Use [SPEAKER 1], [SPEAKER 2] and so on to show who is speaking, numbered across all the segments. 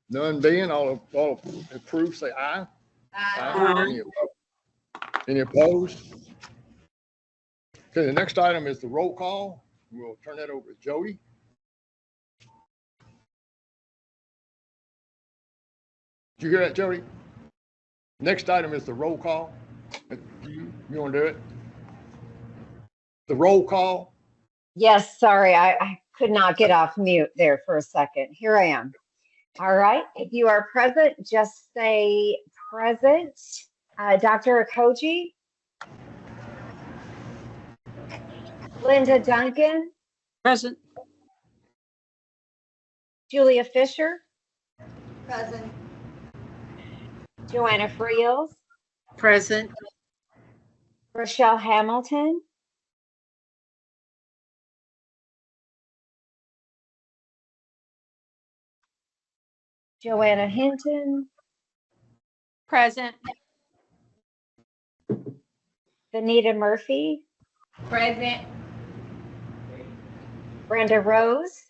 [SPEAKER 1] None being, all approved, say aye. Aye. Any opposed? Okay, the next item is the roll call. We'll turn that over to Jody. Did you hear that, Jody? Next item is the roll call. You want to do it? The roll call?
[SPEAKER 2] Yes, sorry, I could not get off mute there for a second. Here I am. All right, if you are present, just say present. Dr. Okoji? Linda Duncan?
[SPEAKER 3] Present.
[SPEAKER 2] Julia Fisher?
[SPEAKER 4] Present.
[SPEAKER 2] Joanna Friels?
[SPEAKER 3] Present.
[SPEAKER 2] Rochelle Hamilton? Joanna Hinton?
[SPEAKER 4] Present.
[SPEAKER 2] Vanita Murphy?
[SPEAKER 4] Present.
[SPEAKER 2] Brenda Rose?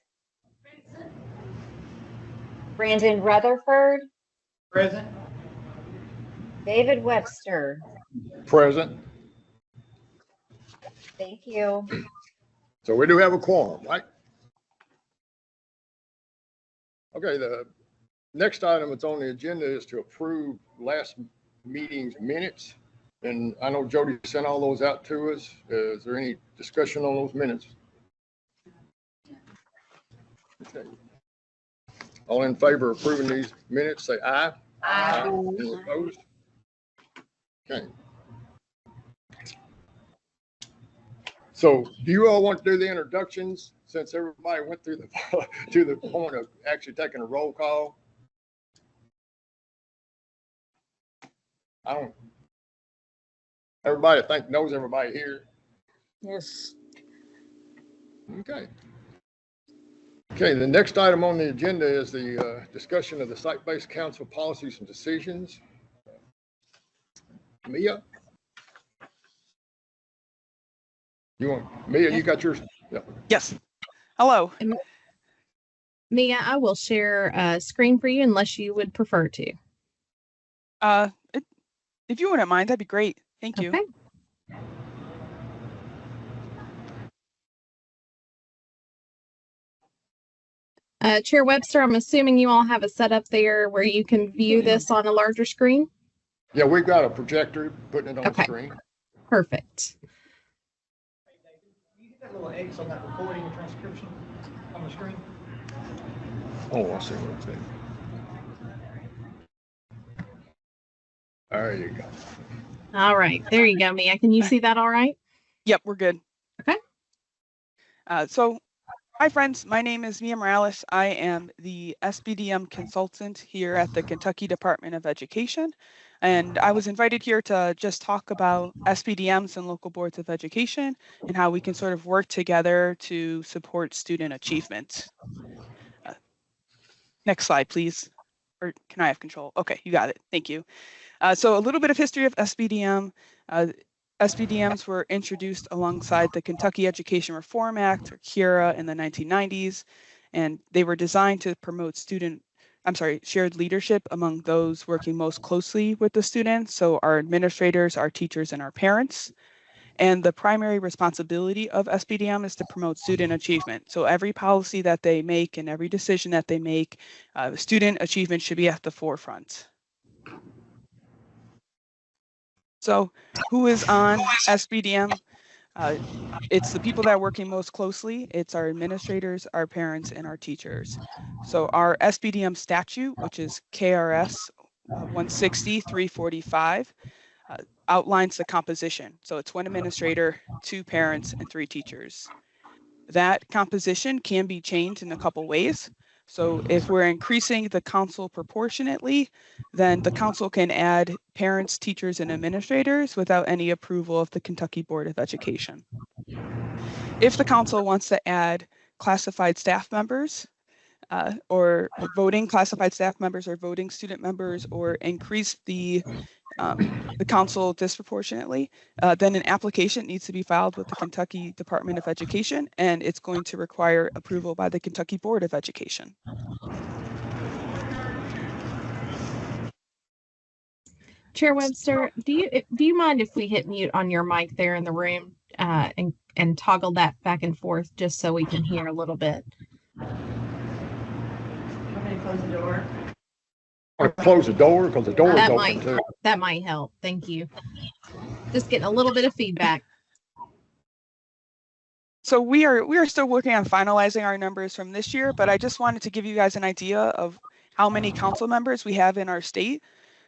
[SPEAKER 2] Brandon Rutherford?
[SPEAKER 5] Present.
[SPEAKER 2] David Webster?
[SPEAKER 1] Present.
[SPEAKER 2] Thank you.
[SPEAKER 1] So we do have a quorum, right? Okay, the next item that's on the agenda is to approve last meeting's minutes. And I know Jody sent all those out to us. Is there any discussion on those minutes? Okay. All in favor of approving these minutes, say aye.
[SPEAKER 4] Aye.
[SPEAKER 1] Any opposed? Okay. So do you all want to do the introductions since everybody went through the to the point of actually taking a roll call? Everybody I think knows everybody here.
[SPEAKER 3] Yes.
[SPEAKER 1] Okay. Okay, the next item on the agenda is the discussion of the site-based council policies and decisions. Mia? Mia, you got yours? Yeah.
[SPEAKER 6] Yes. Hello.
[SPEAKER 7] Mia, I will share a screen for you unless you would prefer to.
[SPEAKER 6] If you wouldn't mind, that'd be great. Thank you.
[SPEAKER 7] Okay. Chair Webster, I'm assuming you all have a setup there where you can view this on a larger screen?
[SPEAKER 1] Yeah, we've got a projector putting it on the screen.
[SPEAKER 7] Perfect.
[SPEAKER 5] You get that little X on that recording and transcription on the screen?
[SPEAKER 1] Oh, I see what I'm saying. There you go.
[SPEAKER 7] All right. There you go, Mia. Can you see that all right?
[SPEAKER 6] Yep, we're good.
[SPEAKER 7] Okay.
[SPEAKER 6] So, hi friends, my name is Mia Morales. I am the SBDM consultant here at the Kentucky Department of Education. And I was invited here to just talk about SBDMs and local boards of education and how we can sort of work together to support student achievement. Next slide, please. Or can I have control? Okay, you got it. Thank you. So a little bit of history of SBDM. SBDMs were introduced alongside the Kentucky Education Reform Act, or KERA, in the 1990s, and they were designed to promote shared leadership among those working most closely with the students, so our administrators, our teachers, and our parents. And the primary responsibility of SBDM is to promote student achievement. So every policy that they make and every decision that they make, student achievement should be at the forefront. So who is on SBDM? It's the people that are working most closely. It's our administrators, our parents, and our teachers. So our SBDM statute, which is KRS 160-345, outlines the composition. So it's one administrator, 2 parents, and 3 teachers. That composition can be changed in a couple ways. So if we're increasing the council proportionately, then the council can add parents, teachers, and administrators without any approval of the Kentucky Board of Education. If the council wants to add classified staff members, or voting classified staff members or voting student members, or increase the council disproportionately, then an application needs to be filed with the Kentucky Department of Education, and it's going to require approval by the Kentucky Board of Education.
[SPEAKER 7] Chair Webster, do you mind if we hit mute on your mic there in the room and toggle that back and forth just so we can hear a little bit?
[SPEAKER 1] Or close the door because the door is
[SPEAKER 7] That
[SPEAKER 1] open too.
[SPEAKER 7] might help. Thank you. Just getting a little bit of feedback.
[SPEAKER 6] So we are still working on finalizing our numbers from this year, but I just wanted to give you guys an idea of how many council members we have in our state.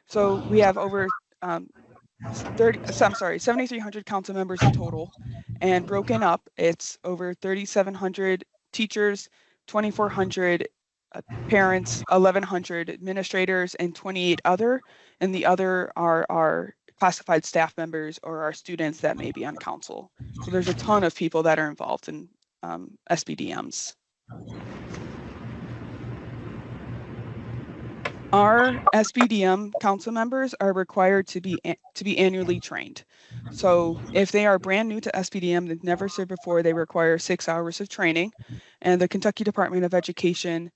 [SPEAKER 6] So we have over 7,300 council members in total, and broken up, it's over 3,700 teachers, 2,400 parents, 1,100 administrators, and 28 other. And the other are our classified staff members or our students that may be on council. So there's a ton of people that are involved in SBDMs. Our SBDM council members are required to be annually trained. So if they are brand new to SBDM, they've never served before, they require 6 hours of training. And the Kentucky Department of Education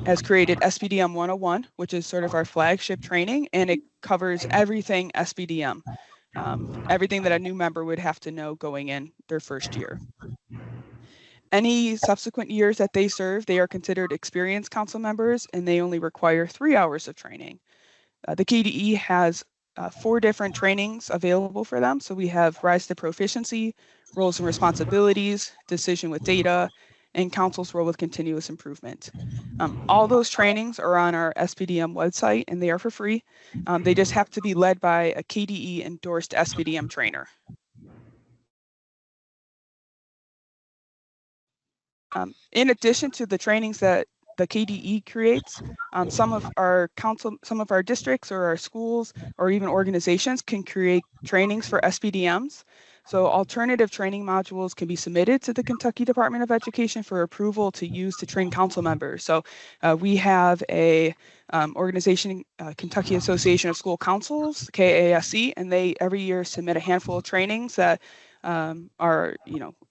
[SPEAKER 6] has created SBDM 101, which is sort of our flagship training, and it covers everything SBDM, everything that a new member would have to know going in their first year. Any subsequent years that they serve, they are considered experienced council members, and they only require 3 hours of training. The KDE has 4 different trainings available for them. So we have Rise to Proficiency, Roles and Responsibilities, Decision with Data, and Council's Role with Continuous Improvement. All those trainings are on our SBDM website, and they are for free. They just have to be led by a KDE endorsed SBDM trainer. In addition to the trainings that the KDE creates, some of our districts or our schools or even organizations can create trainings for SBDMs. So alternative training modules can be submitted to the Kentucky Department of Education for approval to use to train council members. So we have a organization, Kentucky Association of School Councils, KASC, and they every year submit a handful of trainings that are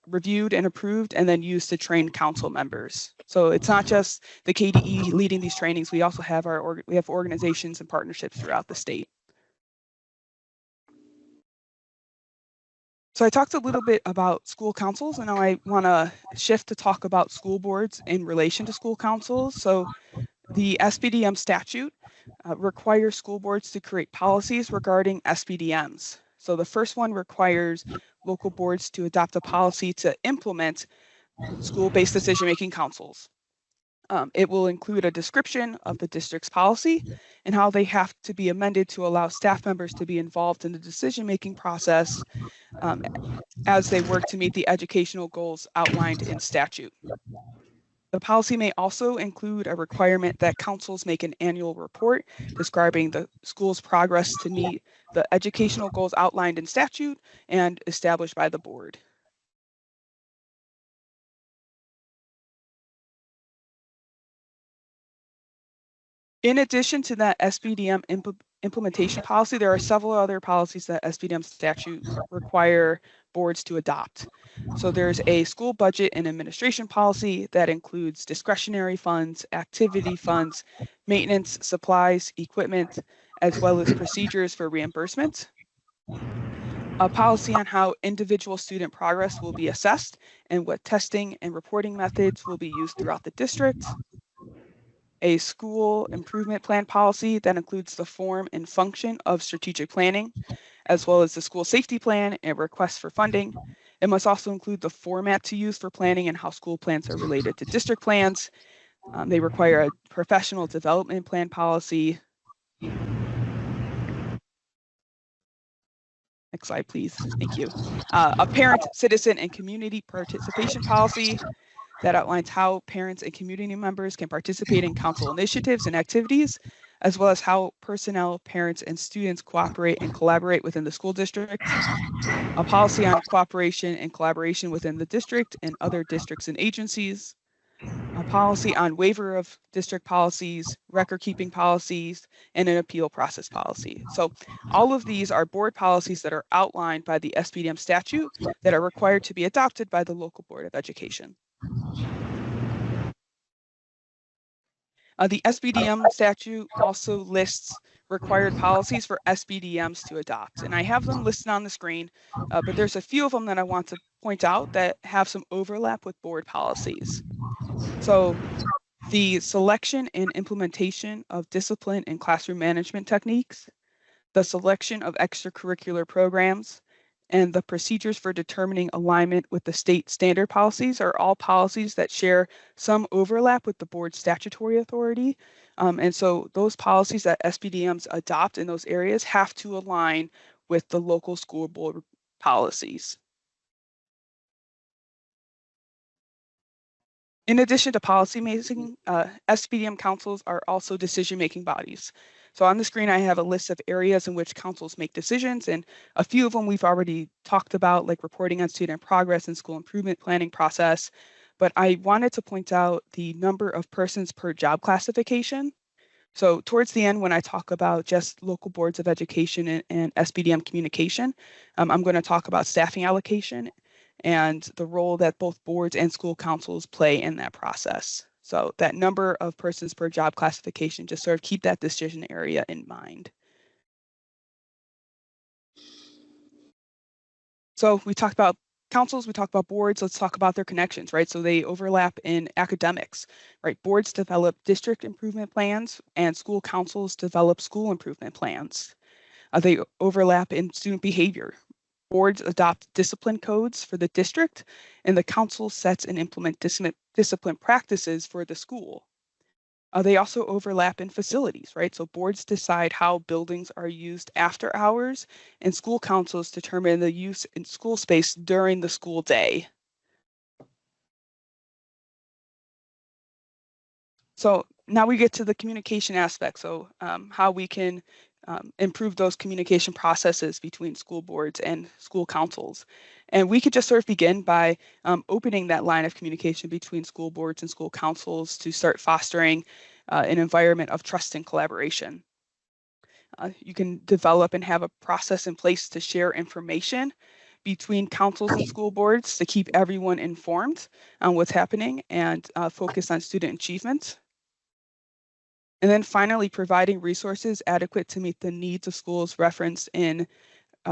[SPEAKER 6] reviewed and approved and then used to train council members. So it's not just the KDE leading these trainings. We also have we have organizations and partnerships throughout the state. So I talked a little bit about school councils, and now I want to shift to talk about school boards in relation to school councils. So the SBDM statute requires school boards to create policies regarding SBDMs. So the first one requires local boards to adopt a policy to implement school-based decision-making councils. It will include a description of the district's policy and how they have to be amended to allow staff members to be involved in the decision-making process as they work to meet the educational goals outlined in statute. The policy may also include a requirement that councils make an annual report describing the school's progress to meet the educational goals outlined in statute and established by the board. In addition to that SBDM implementation policy, there are several other policies that SBDM statute require boards to adopt. So there's a school budget and administration policy that includes discretionary funds, activity funds, maintenance, supplies, equipment, as well as procedures for reimbursement. A policy on how individual student progress will be assessed and what testing and reporting methods will be used throughout the district. A school improvement plan policy that includes the form and function of strategic planning, as well as the school safety plan and requests for funding. It must also include the format to use for planning and how school plans are related to district plans. They require a professional development plan policy. Next slide, please. Thank you. A parent, citizen, and community participation policy that outlines how parents and community members can participate in council initiatives and activities, as well as how personnel, parents, and students cooperate and collaborate within the school district. A policy on cooperation and collaboration within the district and other districts and agencies. A policy on waiver of district policies, record-keeping policies, and an appeal process policy. So all of these are board policies that are outlined by the SBDM statute that are required to be adopted by the local Board of Education. The SBDM statute also lists required policies for SBDMs to adopt. And I have them listed on the screen, but there's a few of them that I want to point out that have some overlap with board policies. So the selection and implementation of discipline and classroom management techniques, the selection of extracurricular programs, and the procedures for determining alignment with the state standard policies are all policies that share some overlap with the board's statutory authority. And so those policies that SBDMs adopt in those areas have to align with the local school board policies. In addition to policy making, SBDM councils are also decision-making bodies. So on the screen, I have a list of areas in which councils make decisions, and a few of them we've already talked about, like reporting on student progress and school improvement planning process. But I wanted to point out the number of persons per job classification. So towards the end, when I talk about just local boards of education and SBDM communication, I'm going to talk about staffing allocation and the role that both boards and school councils play in that process. So that number of persons per job classification, just sort of keep that decision area in mind. So we talked about councils, we talked about boards, let's talk about their connections, right? So they overlap in academics, right? Boards develop district improvement plans and school councils develop school improvement plans. They overlap in student behavior. Boards adopt discipline codes for the district, and the council sets and implement discipline practices for the school. They also overlap in facilities, right? So boards decide how buildings are used after hours, and school councils determine the use in school space during the school day. So now we get to the communication aspect. So how we can improve those communication processes between school boards and school councils. And we could just sort of begin by opening that line of communication between school boards and school councils to start fostering an environment of trust and collaboration. You can develop and have a process in place to share information between councils and school boards to keep everyone informed on what's happening and focus on student achievement. And then finally, providing resources adequate to meet the needs of schools referenced in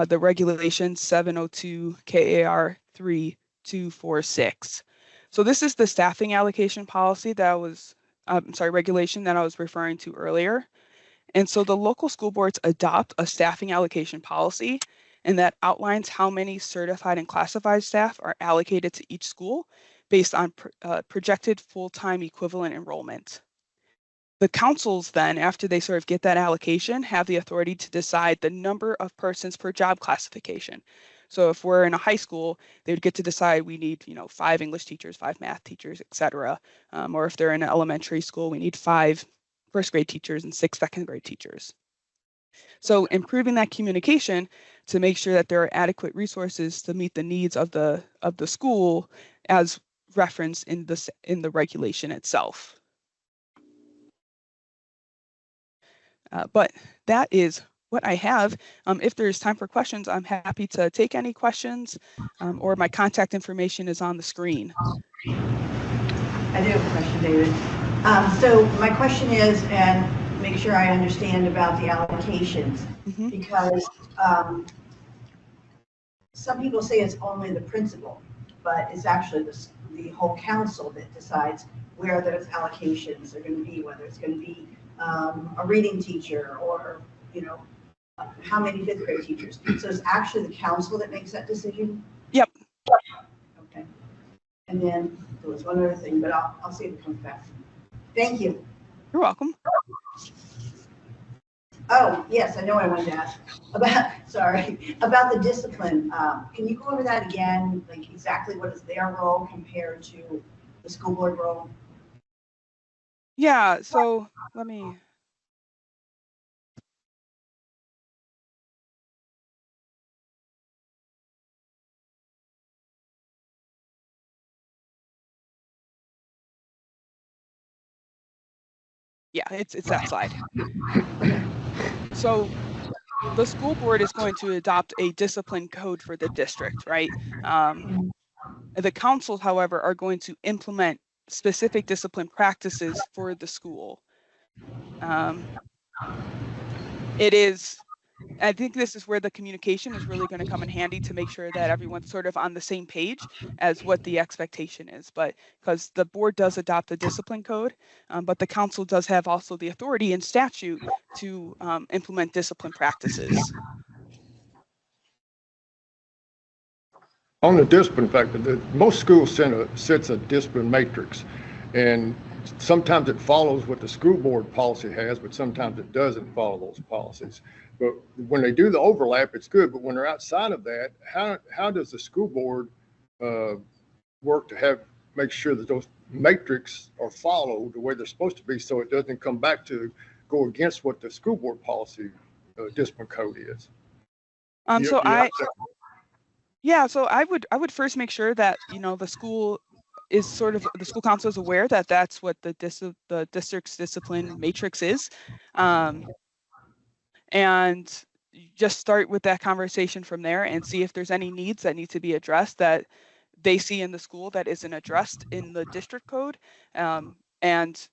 [SPEAKER 6] the regulation 702 KAR 3246. So this is the staffing allocation policy that was, regulation that I was referring to earlier. And so the local school boards adopt a staffing allocation policy, and that outlines how many certified and classified staff are allocated to each school based on projected full-time equivalent enrollment. The councils then, after they sort of get that allocation, have the authority to decide the number of persons per job classification. So if we're in a high school, they would get to decide we need, 5 English teachers, 5 math teachers, et cetera. Or if they're in an elementary school, we need 5 first grade teachers and 6 second grade teachers. So improving that communication to make sure that there are adequate resources to meet the needs of the school as referenced in the regulation itself. But that is what I have. If there's time for questions, I'm happy to take any questions, or my contact information is on the screen.
[SPEAKER 8] I do have a question, David. So my question is, and make sure I understand about the allocations, because some people say it's only the principal, but it's actually the whole council that decides where those allocations are going to be, whether it's going to be a reading teacher or, how many 5th grade teachers. So it's actually the council that makes that decision?
[SPEAKER 6] Yep.
[SPEAKER 8] Okay. And then there was one other thing, but I'll see if it comes back. Thank you.
[SPEAKER 6] You're welcome.
[SPEAKER 8] Oh, yes, I know what I wanted to ask about the discipline. Can you go over that again? Like exactly what is their role compared to the school board role?
[SPEAKER 6] Yeah, so let me. Yeah, it's that slide. So the school board is going to adopt a discipline code for the district, right? The councils, however, are going to implement specific discipline practices for the school. it is, I think this is where the communication is really going to come in handy to make sure that everyone's sort of on the same page as what the expectation is. But because the board does adopt the discipline code, but the council does have also the authority in statute to implement discipline practices.
[SPEAKER 1] On the discipline factor, most schools sets a discipline matrix, and sometimes it follows what the school board policy has, but sometimes it doesn't follow those policies. But when they do the overlap, it's good. But when they're outside of that, how does the school board work to make sure that those matrix are followed the way they're supposed to be, so it doesn't come back to go against what the school board policy discipline code is?
[SPEAKER 6] So I would first make sure that, you know, the school council is aware that that's what the district's discipline matrix is. And just start with that conversation from there and see if there's any needs that need to be addressed that they see in the school that isn't addressed in the district code, and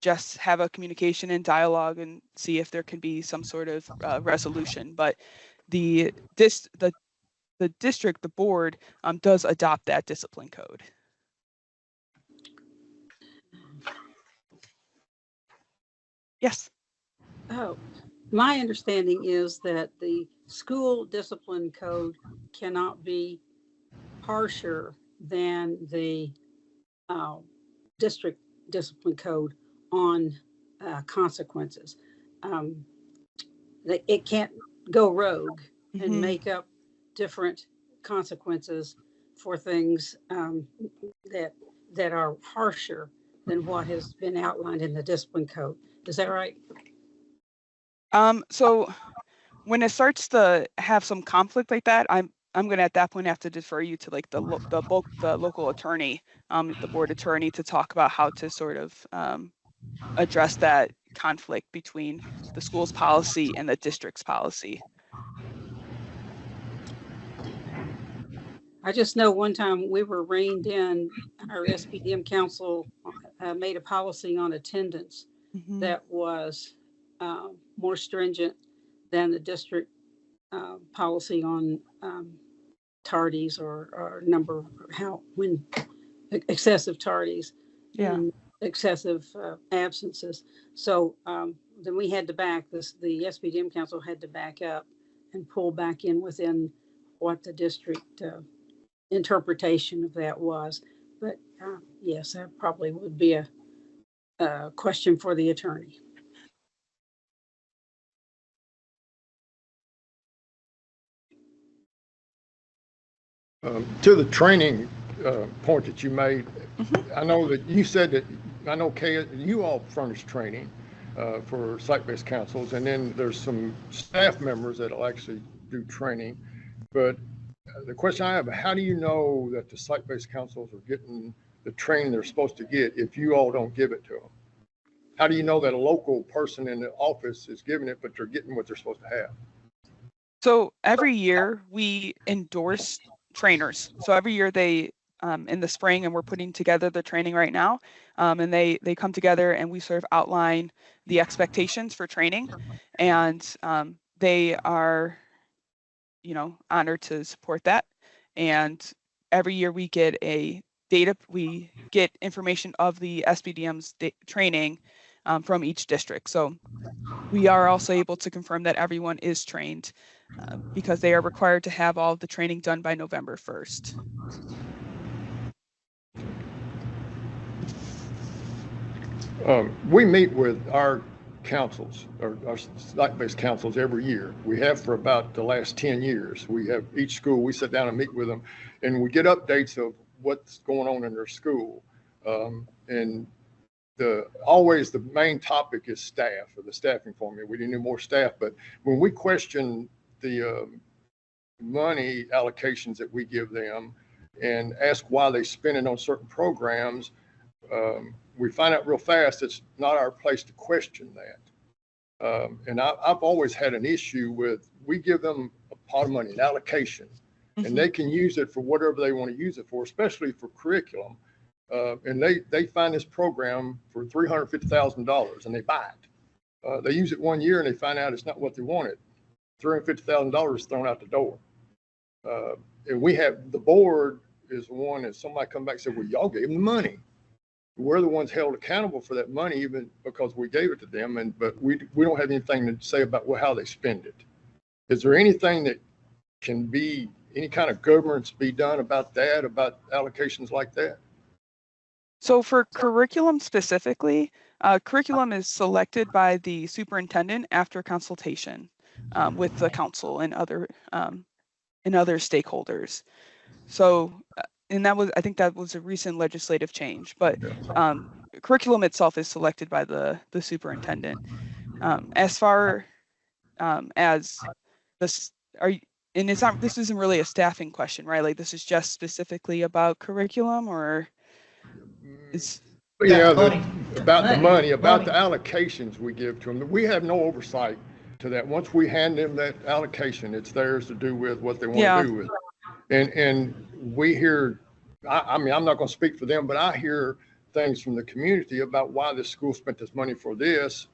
[SPEAKER 6] just have a communication and dialogue and see if there can be some sort of resolution. But the district, the board, does adopt that discipline code. Yes.
[SPEAKER 3] Oh, my understanding is that the school discipline code cannot be harsher than the district discipline code on consequences. It can't go rogue and make up different consequences for things that are harsher than what has been outlined in the discipline code. Is that right?
[SPEAKER 6] So when it starts to have some conflict like that, I'm going to at that point have to defer you to like the local attorney, the board attorney, to talk about how to sort of address that conflict between the school's policy and the district's policy.
[SPEAKER 3] I just know one time we were reined in, our SPDM council made a policy on attendance that was more stringent than the district policy on tardies or number, when excessive tardies and excessive absences. So then we had to the SPDM council had to back up and pull back in within what the district interpretation of that was. But yes, that probably would be a question for the attorney.
[SPEAKER 1] To the training point that you made, I know that you said that, I know Kay, you all furnish training for site-based councils, and then there's some staff members that'll actually do training. But the question I have, how do you know that the site-based councils are getting the training they're supposed to get if you all don't give it to them? How do you know that a local person in the office is giving it, but they're getting what they're supposed to have?
[SPEAKER 6] So every year we endorse trainers. So every year they, in the spring, and we're putting together the training right now, and they come together and we sort of outline the expectations for training, and they are, you know, honored to support that. And every year we get we get information of the SPDM's training from each district. So we are also able to confirm that everyone is trained because they are required to have all of the training done by November 1st.
[SPEAKER 1] We meet with our councils, or our site-based councils, every year. We have for about the last 10 years. We have each school, we sit down and meet with them, and we get updates of what's going on in their school. And always the main topic is staff, or the staffing formula. We need more staff, but when we question the money allocations that we give them and ask why they spend it on certain programs, we find out real fast it's not our place to question that. And I've always had an issue with, we give them a pot of money, an allocation, and they can use it for whatever they want to use it for, especially for curriculum. And they find this program for $350,000 and they buy it. They use it 1 year and they find out it's not what they wanted. $350,000 thrown out the door. And we have, the board is the one that somebody come back and said, well, y'all gave them the money. We're the ones held accountable for that money, even because we gave it to them. But we don't have anything to say about how they spend it. Is there anything that can be, any kind of governance be done about that, about allocations like that?
[SPEAKER 6] So for curriculum specifically, curriculum is selected by the superintendent after consultation with the council and other stakeholders. So, and that was, I think that was a recent legislative change, but curriculum itself is selected by the superintendent. As far as this, and it's not, this isn't really a staffing question, right? Like this is just specifically about curriculum, or is?
[SPEAKER 1] Yeah, about the money, about the allocations we give to them. We have no oversight to that. Once we hand them that allocation, it's theirs to do with what they want to do with it. And we hear, I mean, I'm not going to speak for them, but I hear things from the community about why the school spent this money for this,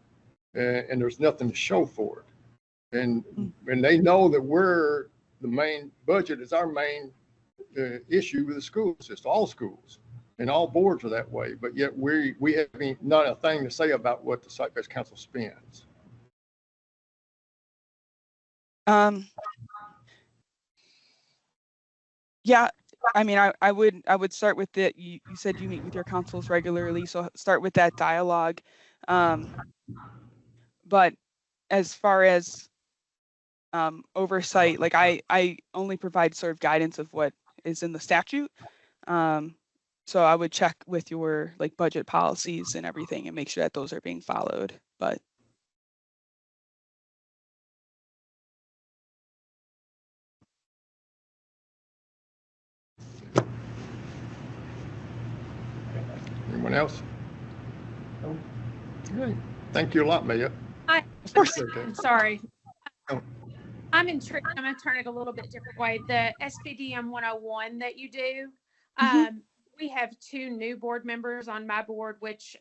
[SPEAKER 1] and there's nothing to show for it. And they know that we're the main budget is our main issue with the school system, all schools and all boards are that way. But yet we have not a thing to say about what the site-based council spends.
[SPEAKER 6] Yeah, I mean, I would start with that. You said you meet with your councils regularly, so start with that dialogue. But as far as oversight, like I only provide sort of guidance of what is in the statute. So I would check with your like budget policies and everything and make sure that those are being followed. But
[SPEAKER 1] anyone else? Okay. Thank you a lot, Maya.
[SPEAKER 6] of course.
[SPEAKER 9] I'm sorry.
[SPEAKER 1] Oh.
[SPEAKER 9] I'm intrigued. I'm going to turn it a little bit different way. The SPDM 101 that you do, we have 2 new board members on my board, which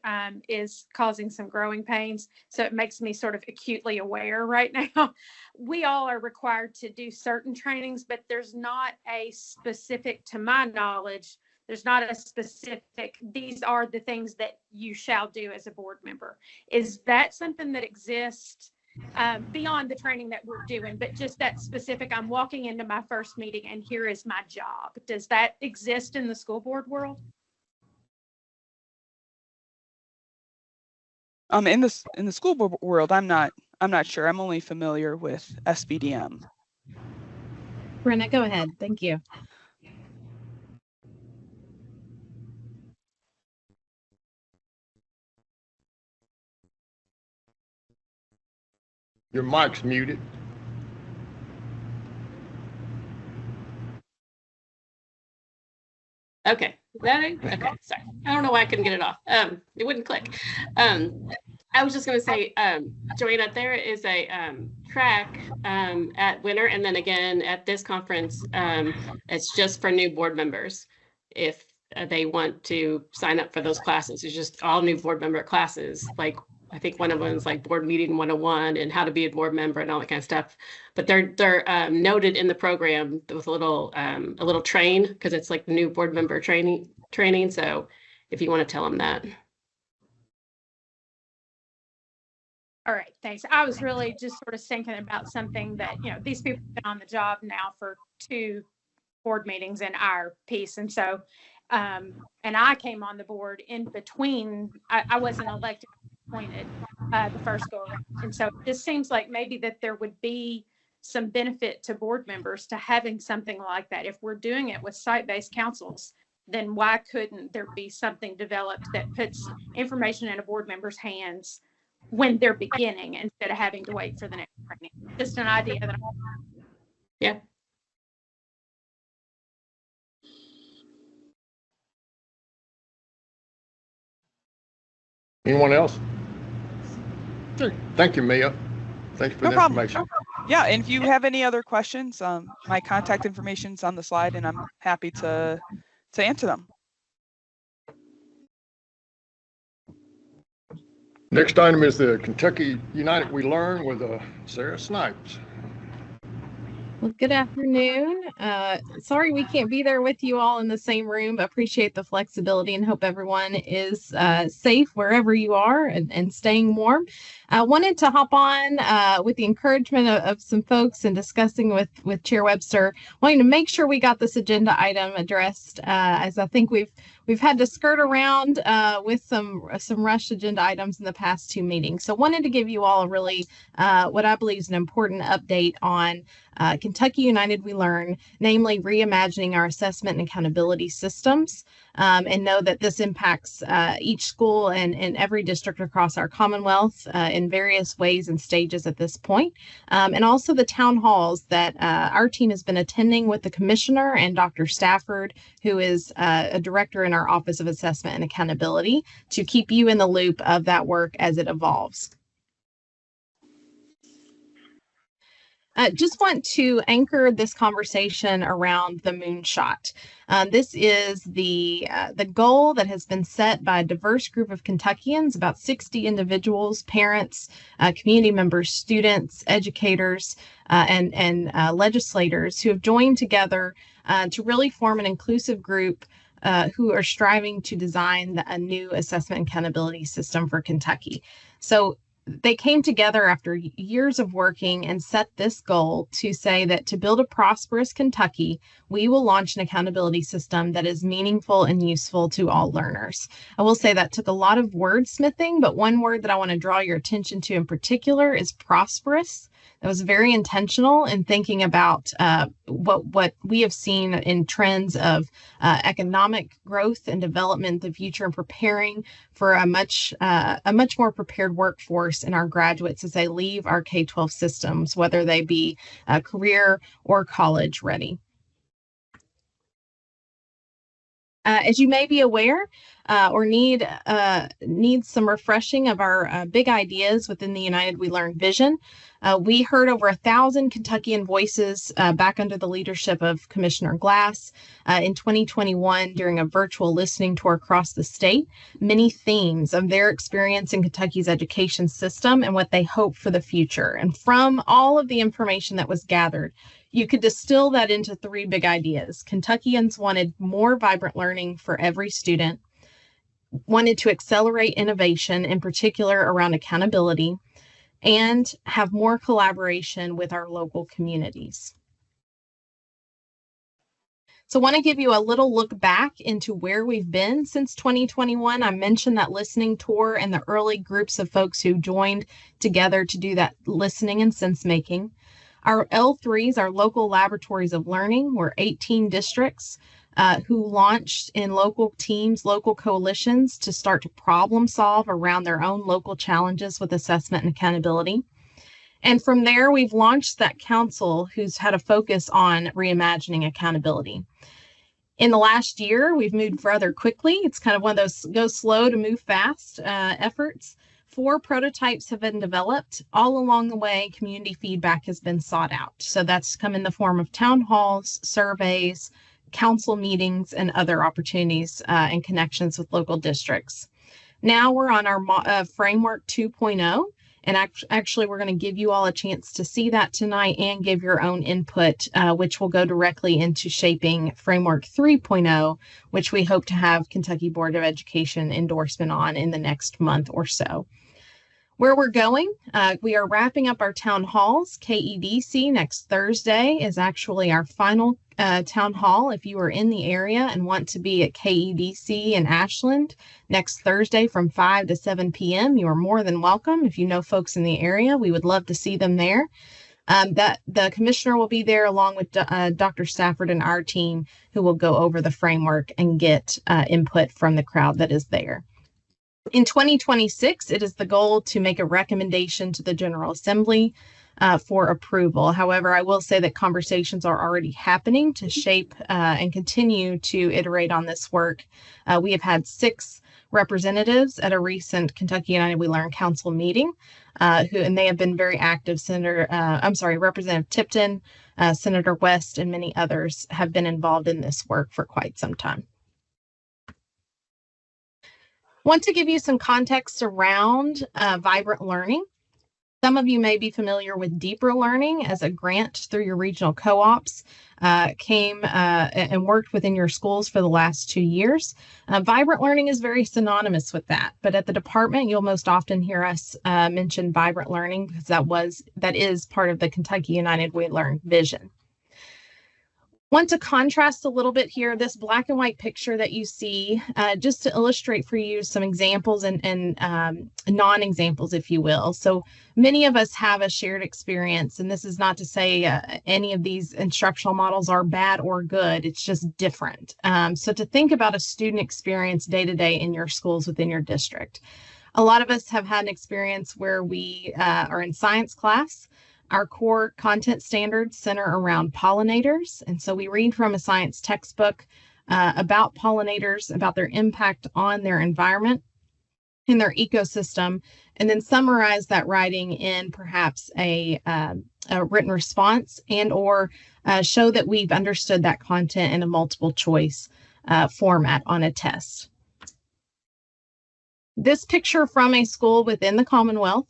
[SPEAKER 9] is causing some growing pains. So it makes me sort of acutely aware right now. We all are required to do certain trainings, but there's not a specific, to my knowledge, there's not a specific, these are the things that you shall do as a board member. Is that something that exists beyond the training that we're doing, but just that specific, I'm walking into my first meeting and here is my job? Does that exist in the school board world?
[SPEAKER 6] In the school board world, I'm not sure. I'm only familiar with SPDM.
[SPEAKER 7] Brenna, go ahead. Thank you.
[SPEAKER 1] Your mic's muted.
[SPEAKER 10] Okay. Okay. Sorry. I don't know why I couldn't get it off. It wouldn't click. I was just going to say, Joanna, there is a track at Winter, and then again at this conference, it's just for new board members. If they want to sign up for those classes, it's just all new board member classes. Like I think one of them is like board meeting 101 and how to be a board member and all that kind of stuff. But they're noted in the program with a little train, because it's like the new board member training. So if you want to tell them that.
[SPEAKER 9] All right, thanks. I was really just sort of thinking about something that, these people have been on the job now for 2 board meetings in our piece. And so, and I came on the board in between, I wasn't elected, appointed the first go around. And so it just seems like maybe that there would be some benefit to board members to having something like that. If we're doing it with site-based councils, then why couldn't there be something developed that puts information in a board member's hands when they're beginning instead of having to wait for the next training? Just an idea that
[SPEAKER 10] Yeah.
[SPEAKER 1] Anyone else? Okay. Thank you, Mia. Thank you for the information.
[SPEAKER 6] Yeah, and if you have any other questions, my contact information is on the slide, and I'm happy to answer them.
[SPEAKER 1] Next item is the Kentucky United We Learn with Sarah Snipes.
[SPEAKER 7] Well, good afternoon. Sorry we can't be there with you all in the same room, but appreciate the flexibility and hope everyone is safe wherever you are and staying warm. I wanted to hop on with the encouragement of some folks and discussing with Chair Webster, wanting to make sure we got this agenda item addressed, as I think we've had to skirt around with some rushed agenda items in the past two meetings. So wanted to give you all a really what I believe is an important update on Kentucky United We Learn, namely reimagining our assessment and accountability systems, and know that this impacts each school and every district across our Commonwealth in various ways and stages at this point. And also the town halls that our team has been attending with the commissioner and Dr. Stafford, who is a director in our Office of Assessment and Accountability, to keep you in the loop of that work as it evolves. Just want to anchor this conversation around the moonshot. This is the goal that has been set by a diverse group of Kentuckians, about 60 individuals, parents, community members, students, educators, and legislators who have joined together to really form an inclusive group who are striving to design a new assessment and accountability system for Kentucky. So they came together after years of working and set this goal to say that to build a prosperous Kentucky, we will launch an accountability system that is meaningful and useful to all learners. I will say that took a lot of wordsmithing, but one word that I want to draw your attention to in particular is prosperous. That was very intentional in thinking about what we have seen in trends of economic growth and development in the future, and preparing for a much more prepared workforce in our graduates as they leave our K-12 systems, whether they be career or college ready. As you may be aware, or need some refreshing of our big ideas within the United We Learn vision. We heard over 1,000 Kentuckian voices back under the leadership of Commissioner Glass in 2021 during a virtual listening tour across the state, many themes of their experience in Kentucky's education system and what they hope for the future. And from all of the information that was gathered, you could distill that into three big ideas. Kentuckians wanted more vibrant learning for every student, wanted to accelerate innovation, in particular around accountability, and have more collaboration with our local communities. So I want to give you a little look back into where we've been since 2021. I mentioned that listening tour and the early groups of folks who joined together to do that listening and sense making. Our L3s, our local laboratories of learning, were 18 districts who launched in local teams, local coalitions to start to problem solve around their own local challenges with assessment and accountability. And from there, we've launched that council who's had a focus on reimagining accountability. In the last year, we've moved rather quickly. It's kind of one of those go slow to move fast efforts. 4 prototypes have been developed. All along the way, community feedback has been sought out. So that's come in the form of town halls, surveys, council meetings, and other opportunities and connections with local districts. Now we're on our Framework 2.0, and actually we're going to give you all a chance to see that tonight and give your own input, which will go directly into shaping Framework 3.0, which we hope to have Kentucky Board of Education endorsement on in the next month or so. Where we're going, we are wrapping up our town halls. KEDC next Thursday is actually our final town hall. If you are in the area and want to be at KEDC in Ashland next Thursday from 5 to 7 p.m., you are more than welcome. If you know folks in the area, we would love to see them there. That the commissioner will be there along with Dr. Stafford and our team, who will go over the framework and get input from the crowd that is there. In 2026, it is the goal to make a recommendation to the General Assembly for approval. However, I will say that conversations are already happening to shape and continue to iterate on this work. We have had 6 representatives at a recent Kentucky United We Learn Council meeting, and they have been very active. Representative Tipton, Senator West, and many others have been involved in this work for quite some time. Want to give you some context around Vibrant Learning. Some of you may be familiar with Deeper Learning as a grant through your regional co-ops came and worked within your schools for the last 2 years. Vibrant Learning is very synonymous with that, but at the department, you'll most often hear us mention Vibrant Learning because that is part of the Kentucky United We Learn vision. Want to contrast a little bit here, this black and white picture that you see, just to illustrate for you some examples and non-examples, if you will. So many of us have a shared experience, and this is not to say any of these instructional models are bad or good, it's just different. So to think about a student experience day to day in your schools within your district. A lot of us have had an experience where we are in science class. Our core content standards center around pollinators. And so we read from a science textbook about pollinators, about their impact on their environment and their ecosystem, and then summarize that writing in perhaps a written response and or show that we've understood that content in a multiple choice format on a test. This picture from a school within the Commonwealth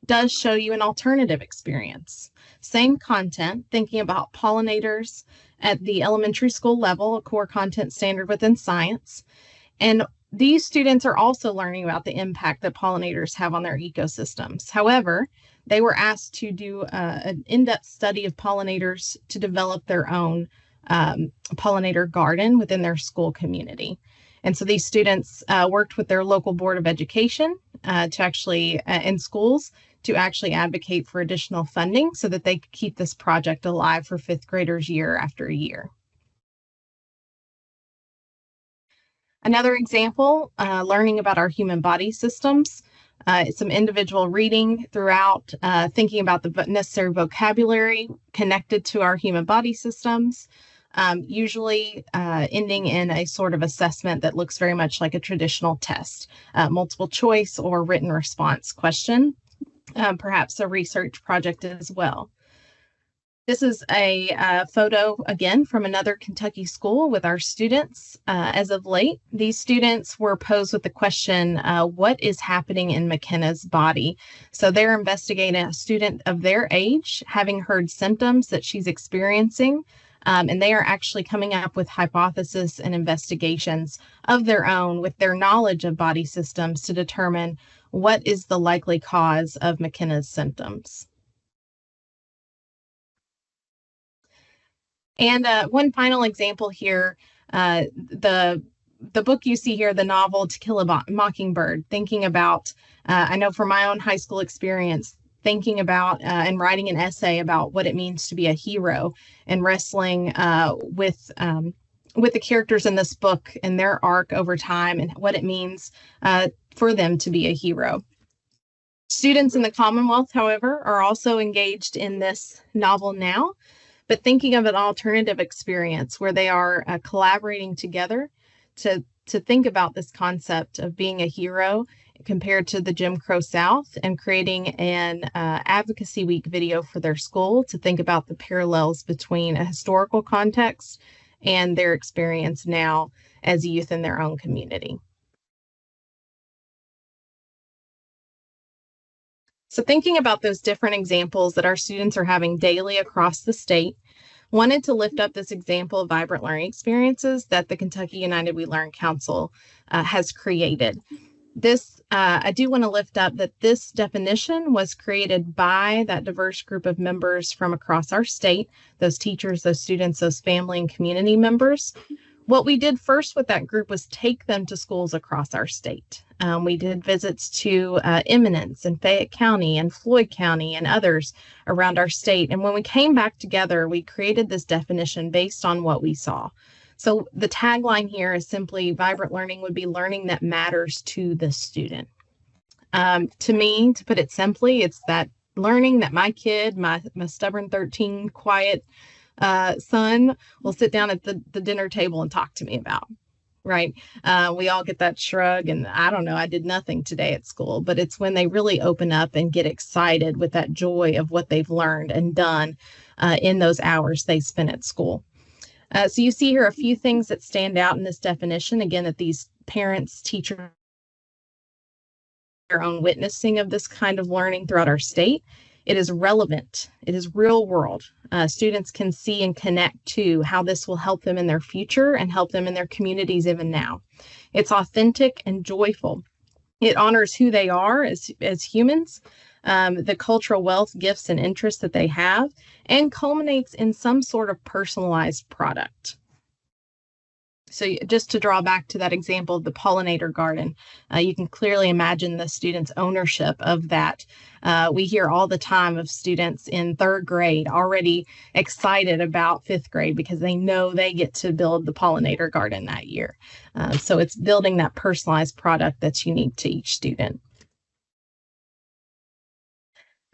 [SPEAKER 7] does show you an alternative experience. Same content, thinking about pollinators at the elementary school level, a core content standard within science. And these students are also learning about the impact that pollinators have on their ecosystems. However, they were asked to do an in-depth study of pollinators to develop their own pollinator garden within their school community. And so these students worked with their local Board of Education to actually, in schools, to actually advocate for additional funding so that they could keep this project alive for fifth graders year after year. Another example, learning about our human body systems. Some individual reading throughout, thinking about the necessary vocabulary connected to our human body systems. Usually ending in a sort of assessment that looks very much like a traditional test, multiple choice or written response question, perhaps a research project as well. This is a photo, again, from another Kentucky school with our students. As of late, these students were posed with the question, what is happening in McKenna's body? So they're investigating a student of their age, having heard symptoms that she's experiencing, and they are actually coming up with hypotheses and investigations of their own with their knowledge of body systems to determine what is the likely cause of McKenna's symptoms. And one final example here, the book you see here, the novel To Kill a Mockingbird, thinking about, I know from my own high school experience, thinking about and writing an essay about what it means to be a hero and wrestling with the characters in this book and their arc over time and what it means for them to be a hero. Students in the Commonwealth, however, are also engaged in this novel now, but thinking of an alternative experience where they are collaborating together to think about this concept of being a hero compared to the Jim Crow South, and creating an advocacy week video for their school to think about the parallels between a historical context and their experience now as youth in their own community. So thinking about those different examples that our students are having daily across the state, wanted to lift up this example of vibrant learning experiences that the Kentucky United We Learn Council has created. This, I do want to lift up that this definition was created by that diverse group of members from across our state, those teachers, those students, those family and community members. What we did first with that group was take them to schools across our state. We did visits to Eminence and Fayette County and Floyd County and others around our state. And when we came back together, we created this definition based on what we saw. So the tagline here is simply vibrant learning would be learning that matters to the student. To me, to put it simply, it's that learning that my kid, my stubborn 13, quiet son will sit down at the dinner table and talk to me about, right? We all get that shrug and I don't know, I did nothing today at school, but it's when they really open up and get excited with that joy of what they've learned and done in those hours they spent at school. So you see here a few things that stand out in this definition, again, that these parents, teachers, their own witnessing of this kind of learning throughout our state. It is relevant. It is real world. Students can see and connect to how this will help them in their future and help them in their communities even now. It's authentic and joyful. It honors who they are as humans, the cultural wealth, gifts, and interests that they have, and culminates in some sort of personalized product. So just to draw back to that example of the pollinator garden, you can clearly imagine the students' ownership of that. We hear all the time of students in 3rd grade already excited about 5th grade because they know they get to build the pollinator garden that year. So it's building that personalized product that's unique to each student.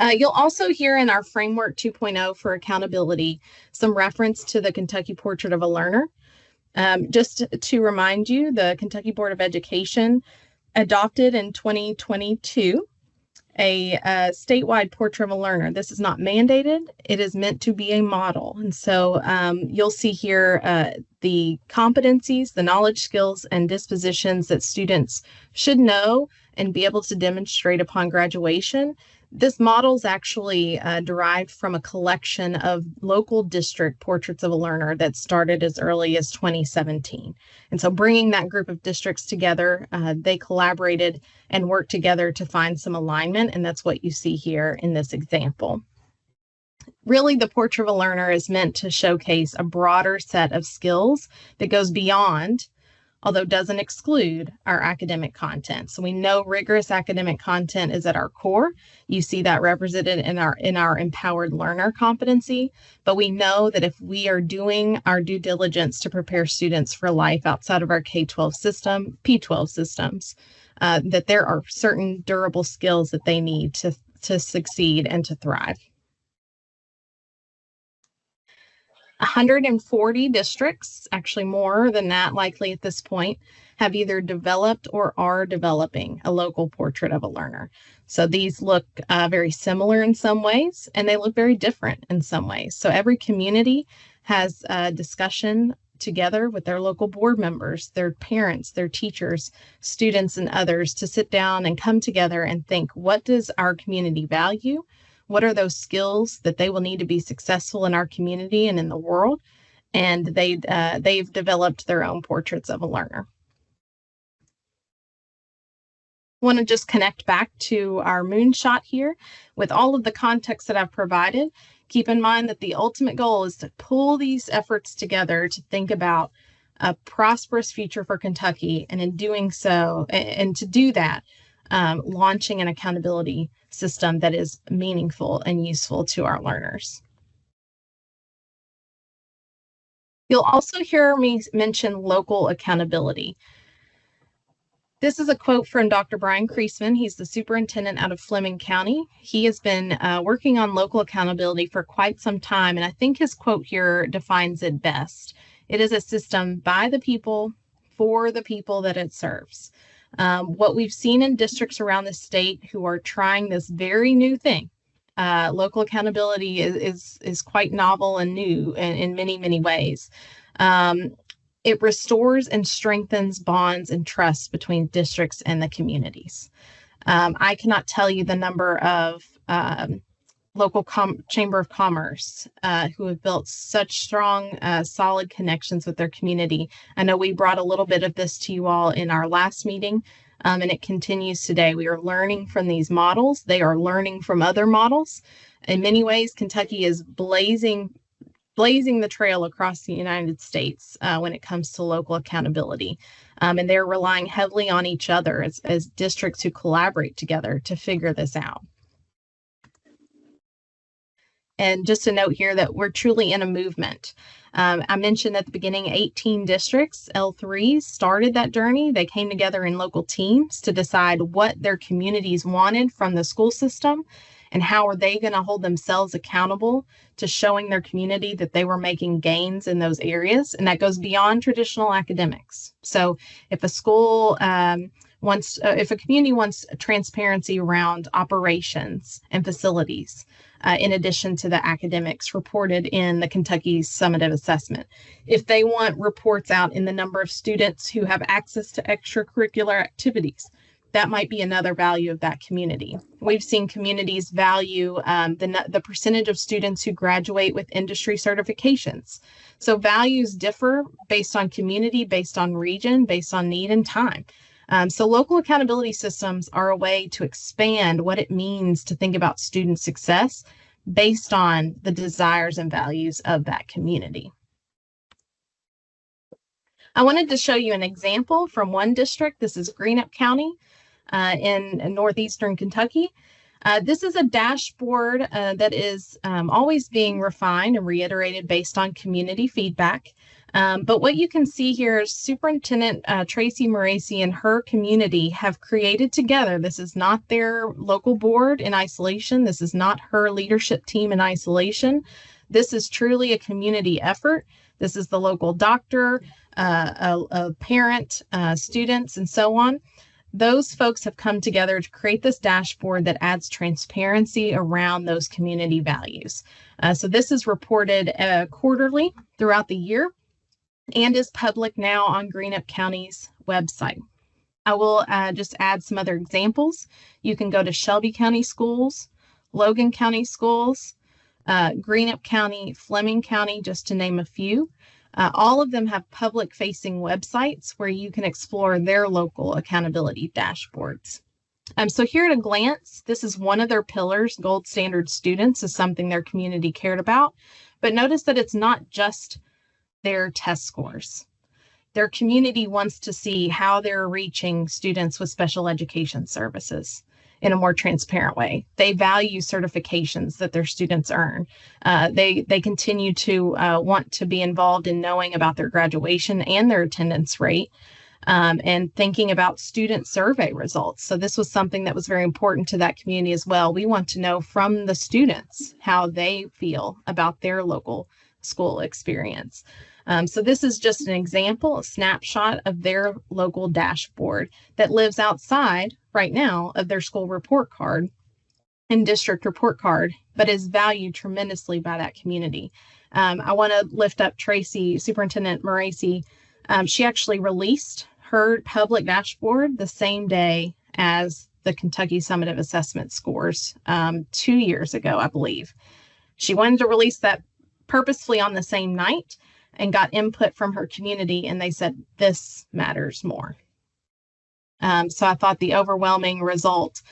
[SPEAKER 7] You'll also hear in our Framework 2.0 for accountability some reference to the Kentucky Portrait of a Learner. Just to remind you, the Kentucky Board of Education adopted in 2022 a statewide portrait of a learner. This is not mandated. It is meant to be a model. And so you'll see here the competencies, the knowledge, skills, and dispositions that students should know and be able to demonstrate upon graduation. This model is actually derived from a collection of local district portraits of a learner that started as early as 2017. And so bringing that group of districts together, they collaborated and worked together to find some alignment. And that's what you see here in this example. Really, the Portrait of a Learner is meant to showcase a broader set of skills that goes beyond, although doesn't exclude, our academic content. So we know rigorous academic content is at our core. You see that represented in our empowered learner competency, but we know that if we are doing our due diligence to prepare students for life outside of our K-12 system, P-12 systems, that there are certain durable skills that they need to succeed and to thrive. 140 districts, actually more than that likely at this point, have either developed or are developing a local portrait of a learner. So these look very similar in some ways, and they look very different in some ways. So every community has a discussion together with their local board members, their parents, their teachers, students, and others to sit down and come together and think, what does our community value? What are those skills that they will need to be successful in our community and in the world? And they've developed their own portraits of a learner. Want to just connect back to our moonshot here with all of the context that I've provided. Keep in mind that the ultimate goal is to pull these efforts together to think about a prosperous future for Kentucky, and in doing so, and to do that, launching an accountability system that is meaningful and useful to our learners. You'll also hear me mention local accountability. This is a quote from Dr. Brian Kreisman. He's the superintendent out of Fleming County. He has been working on local accountability for quite some time, and I think his quote here defines it best. It is a system by the people, for the people that it serves. What we've seen in districts around the state who are trying this very new thing, local accountability is quite novel and new in many, many ways. It restores and strengthens bonds and trust between districts and the communities. I cannot tell you the number of local Chamber of Commerce who have built such strong, solid connections with their community. I know we brought a little bit of this to you all in our last meeting, and it continues today. We are learning from these models. They are learning from other models. In many ways, Kentucky is blazing the trail across the United States when it comes to local accountability. And they're relying heavily on each other as districts who collaborate together to figure this out. And just a note here that we're truly in a movement. I mentioned at the beginning, 18 districts, L3s, started that journey. They came together in local teams to decide what their communities wanted from the school system and how are they going to hold themselves accountable to showing their community that they were making gains in those areas. And that goes beyond traditional academics. So if a school if a community wants transparency around operations and facilities, in addition to the academics reported in the Kentucky Summative Assessment, if they want reports out in the number of students who have access to extracurricular activities, That might be another value of that community. We've seen communities value the percentage of students who graduate with industry certifications. So values differ based on community, based on region, based on need and time. So local accountability systems are a way to expand what it means to think about student success based on the desires and values of that community. I wanted to show you an example from one district. This is Greenup County in northeastern Kentucky. This is a dashboard that is always being refined and reiterated based on community feedback. But what you can see here is Superintendent Tracy Moracey and her community have created together. This is not their local board in isolation. This is not her leadership team in isolation. This is truly a community effort. This is the local doctor, a parent, students, and so on. Those folks have come together to create this dashboard that adds transparency around those community values. So this is reported quarterly throughout the year and is public now on Greenup County's website. I will just add some other examples. You can go to Shelby County Schools, Logan County Schools, Greenup County, Fleming County, just to name a few. All of them have public-facing websites where you can explore their local accountability dashboards. So here at a glance, this is one of their pillars. Gold standard students is something their community cared about. But notice that it's not just their test scores. Their community wants to see how they're reaching students with special education services in a more transparent way. They value certifications that their students earn. They continue to want to be involved in knowing about their graduation and their attendance rate, and thinking about student survey results. So this was something that was very important to that community as well. We want to know from the students how they feel about their local school experience. So this is just an example, a snapshot of their local dashboard that lives outside right now of their school report card and district report card, but is valued tremendously by that community. I want to lift up Tracy, Superintendent Moracey. She actually released her public dashboard the same day as the Kentucky Summative Assessment scores 2 years ago, I believe. She wanted to release that purposefully on the same night and got input from her community, and they said, this matters more. So I thought the overwhelming response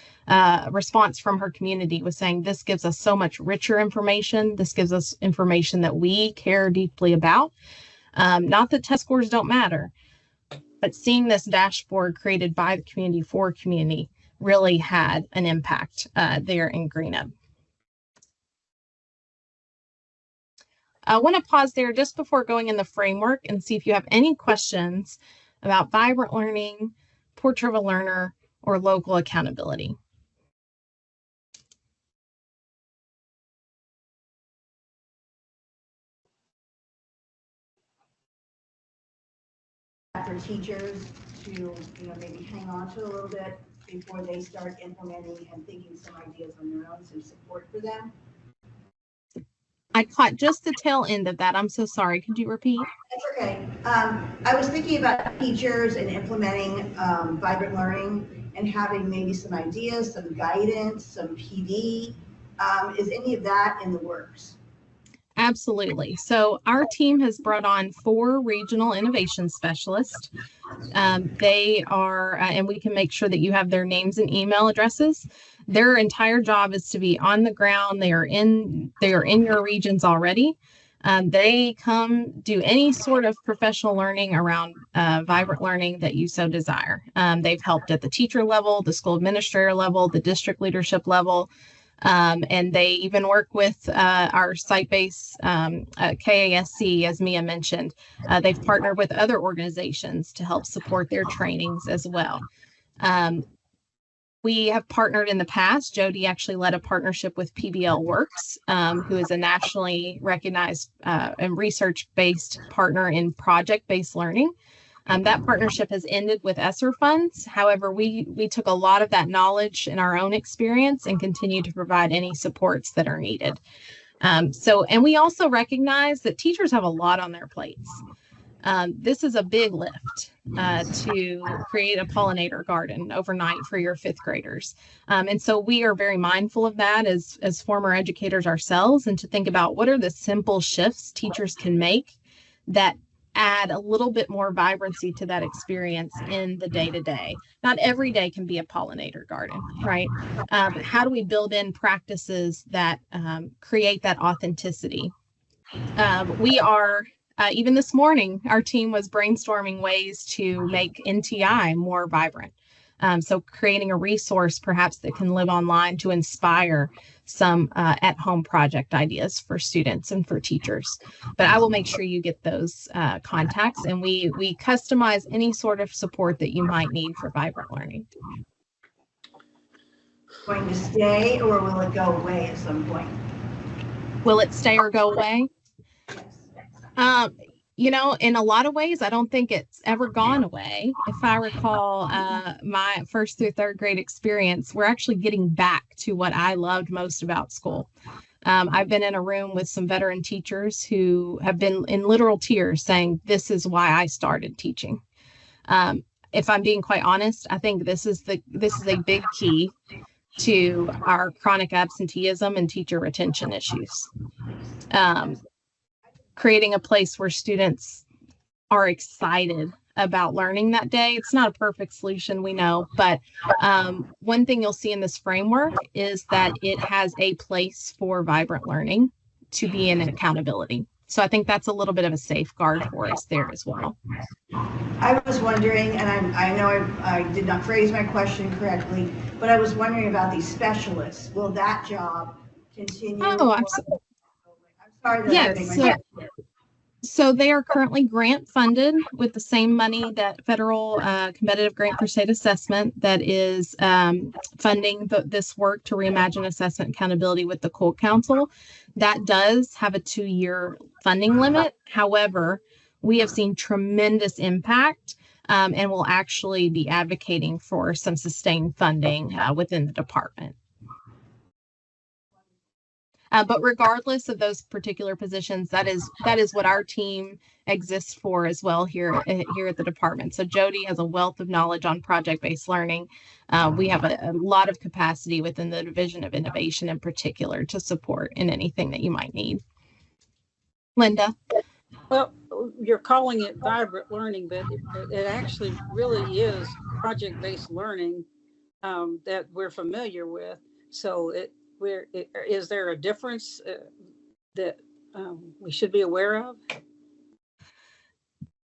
[SPEAKER 7] from her community was saying, this gives us so much richer information. This gives us information that we care deeply about. Not that test scores don't matter, but seeing this dashboard created by the community for community really had an impact there in Greenup. I want to pause there just before going in the framework and see if you have any questions about vibrant learning, portrait of a learner, or local accountability.
[SPEAKER 8] For teachers to, maybe hang on to a little bit before they start implementing and thinking some ideas on their own, some support for them?
[SPEAKER 7] I caught just the tail end of that. I'm so sorry. Could you repeat?
[SPEAKER 8] That's okay. I was thinking about teachers and implementing vibrant learning and having maybe some ideas, some guidance, some PD. Is any of that in the works?
[SPEAKER 7] Absolutely. So our team has brought on 4 regional innovation specialists. They are, and we can make sure that you have their names and email addresses. Their entire job is to be on the ground. They are in your regions already. They come do any sort of professional learning around vibrant learning that you so desire. They've helped at the teacher level, the school administrator level, the district leadership level. And they even work with our site-based KASC, as Mia mentioned. They've partnered with other organizations to help support their trainings as well. We have partnered in the past. Jody actually led a partnership with PBL Works, who is a nationally recognized and research-based partner in project-based learning. That partnership has ended with ESSER funds. However, we took a lot of that knowledge in our own experience and continue to provide any supports that are needed. And we also recognize that teachers have a lot on their plates. This is a big lift to create a pollinator garden overnight for your fifth graders. And so we are very mindful of that as former educators ourselves, and to think about what are the simple shifts teachers can make that add a little bit more vibrancy to that experience in the day-to-day. Not every day can be a pollinator garden, right? How do we build in practices that create that authenticity? We are, even this morning, our team was brainstorming ways to make NTI more vibrant. So creating a resource perhaps that can live online to inspire some at-home project ideas for students and for teachers. But I will make sure you get those contacts, and we customize any sort of support that you might need for vibrant learning.
[SPEAKER 8] Going to stay, or will it go away at some point?
[SPEAKER 7] Will it stay or go away?
[SPEAKER 8] Yes.
[SPEAKER 7] You know, in a lot of ways, I don't think it's ever gone away. If I recall my first through third grade experience, we're actually getting back to what I loved most about school. I've been in a room with some veteran teachers who have been in literal tears saying, this is why I started teaching. If I'm being quite honest, I think this is a big key to our chronic absenteeism and teacher retention issues. Creating a place where students are excited about learning that day. It's not a perfect solution, we know, but one thing you'll see in this framework is that it has a place for vibrant learning to be in accountability. So I think that's a little bit of a safeguard for us there as well.
[SPEAKER 8] I was wondering, and I know I did not phrase my question correctly, but I was wondering about these specialists. Will that job continue?
[SPEAKER 7] Oh, absolutely.
[SPEAKER 8] I'm sorry.
[SPEAKER 7] Yes. So they are currently grant funded with the same money that federal competitive grant for state assessment that is funding this work to reimagine assessment accountability with the Cole Council. That does have a 2-year funding limit. However, we have seen tremendous impact and will actually be advocating for some sustained funding within the department. But regardless of those particular positions, that is what our team exists for as well here at the department. So Jody has a wealth of knowledge on project-based learning. We have a lot of capacity within the Division of Innovation in particular to support in anything that you might need. Linda?
[SPEAKER 3] Well, you're calling it vibrant learning, but it actually really is project-based learning that we're familiar with. So is there a difference that we should be aware of?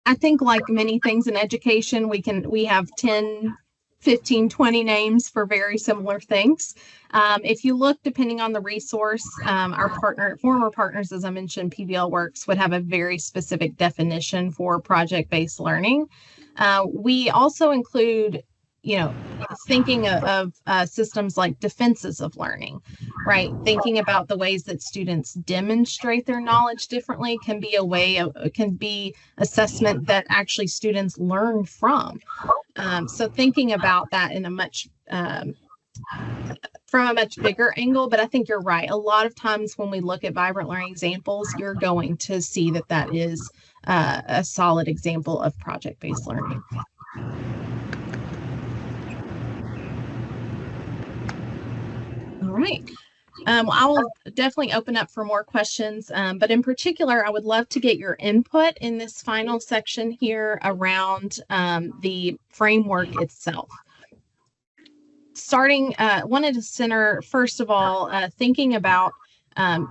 [SPEAKER 7] I think like many things in education, we have 10, 15, 20 names for very similar things. If you look, depending on the resource, our former partners, as I mentioned, PBL Works would have a very specific definition for project-based learning. We also include, thinking of systems like defenses of learning, right? Thinking about the ways that students demonstrate their knowledge differently can be assessment that actually students learn from. So thinking about that in from a much bigger angle, but I think you're right. A lot of times when we look at vibrant learning examples, you're going to see that is a solid example of project-based learning. All right. I will definitely open up for more questions, but in particular, I would love to get your input in this final section here around the framework itself. Wanted to center, first of all, thinking about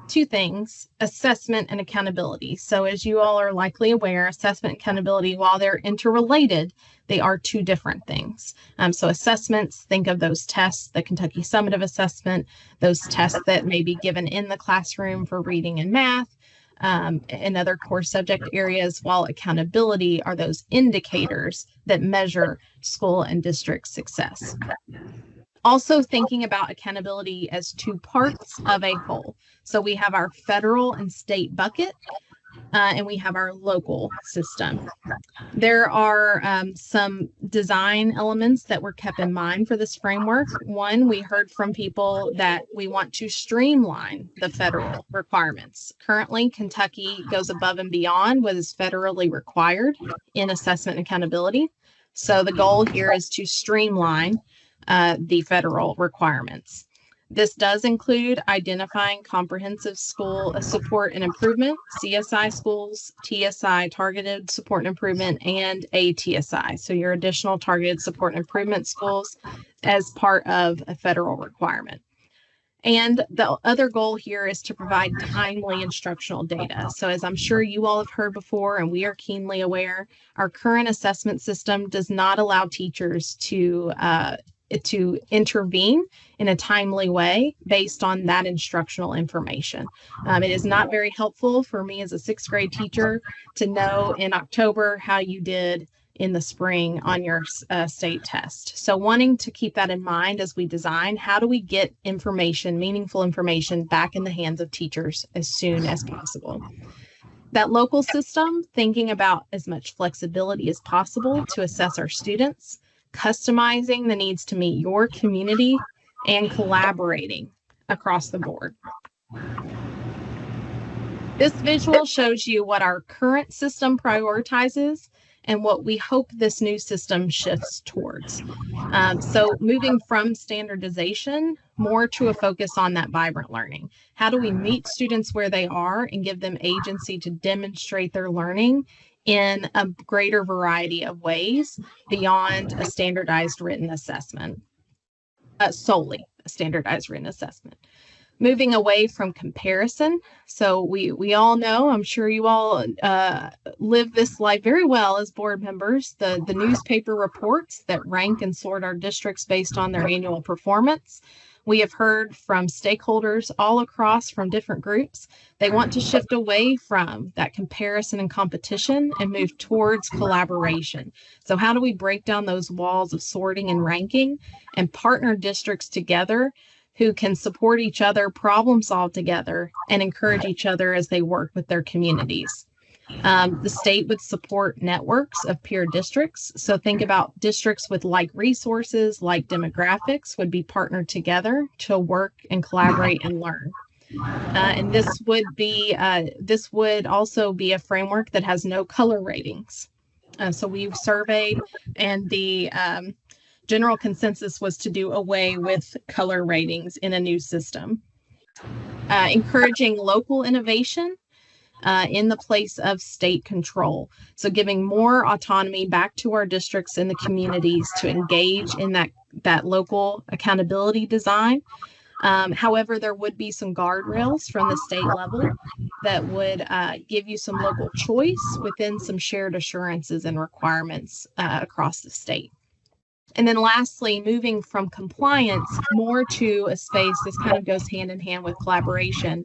[SPEAKER 7] two things, assessment and accountability. So as you all are likely aware, assessment and accountability, while they're interrelated, they are two different things. So assessments, think of those tests, the Kentucky Summative Assessment, those tests that may be given in the classroom for reading and math, and other core subject areas, while accountability are those indicators that measure school and district success. Also thinking about accountability as two parts of a whole. So we have our federal and state bucket, and we have our local system. There are some design elements that were kept in mind for this framework. One, we heard from people that we want to streamline the federal requirements. Currently, Kentucky goes above and beyond what is federally required in assessment and accountability. So the goal here is to streamline the federal requirements. This does include identifying comprehensive school support and improvement, CSI schools, TSI, targeted support and improvement, and ATSI. So your additional targeted support and improvement schools as part of a federal requirement. And the other goal here is to provide timely instructional data. So as I'm sure you all have heard before, and we are keenly aware, our current assessment system does not allow teachers to intervene in a timely way based on that instructional information. It is not very helpful for me as a 6th grade teacher to know in October how you did in the spring on your state test. So wanting to keep that in mind as we design, how do we get information, meaningful information, back in the hands of teachers as soon as possible? That local system, thinking about as much flexibility as possible to assess our students, customizing the needs to meet your community, and collaborating across the board. This visual shows you what our current system prioritizes and what we hope this new system shifts towards. So moving from standardization more to a focus on that vibrant learning. How do we meet students where they are and give them agency to demonstrate their learning in a greater variety of ways beyond a standardized written assessment, solely a standardized written assessment. Moving away from comparison. So we all know, I'm sure you all live this life very well as board members, the newspaper reports that rank and sort our districts based on their annual performance. We have heard from stakeholders all across from different groups. They want to shift away from that comparison and competition and move towards collaboration. So how do we break down those walls of sorting and ranking and partner districts together who can support each other, problem solve together, and encourage each other as they work with their communities? The state would support networks of peer districts. So think about districts with like resources, like demographics would be partnered together to work and collaborate and learn. And this would also be a framework that has no color ratings. So we've surveyed, and the general consensus was to do away with color ratings in a new system. Encouraging local innovation in the place of state control. So giving more autonomy back to our districts and the communities to engage in that local accountability design. However, there would be some guardrails from the state level that would give you some local choice within some shared assurances and requirements across the state. And then lastly, moving from compliance more to a space, this kind of goes hand in hand with collaboration,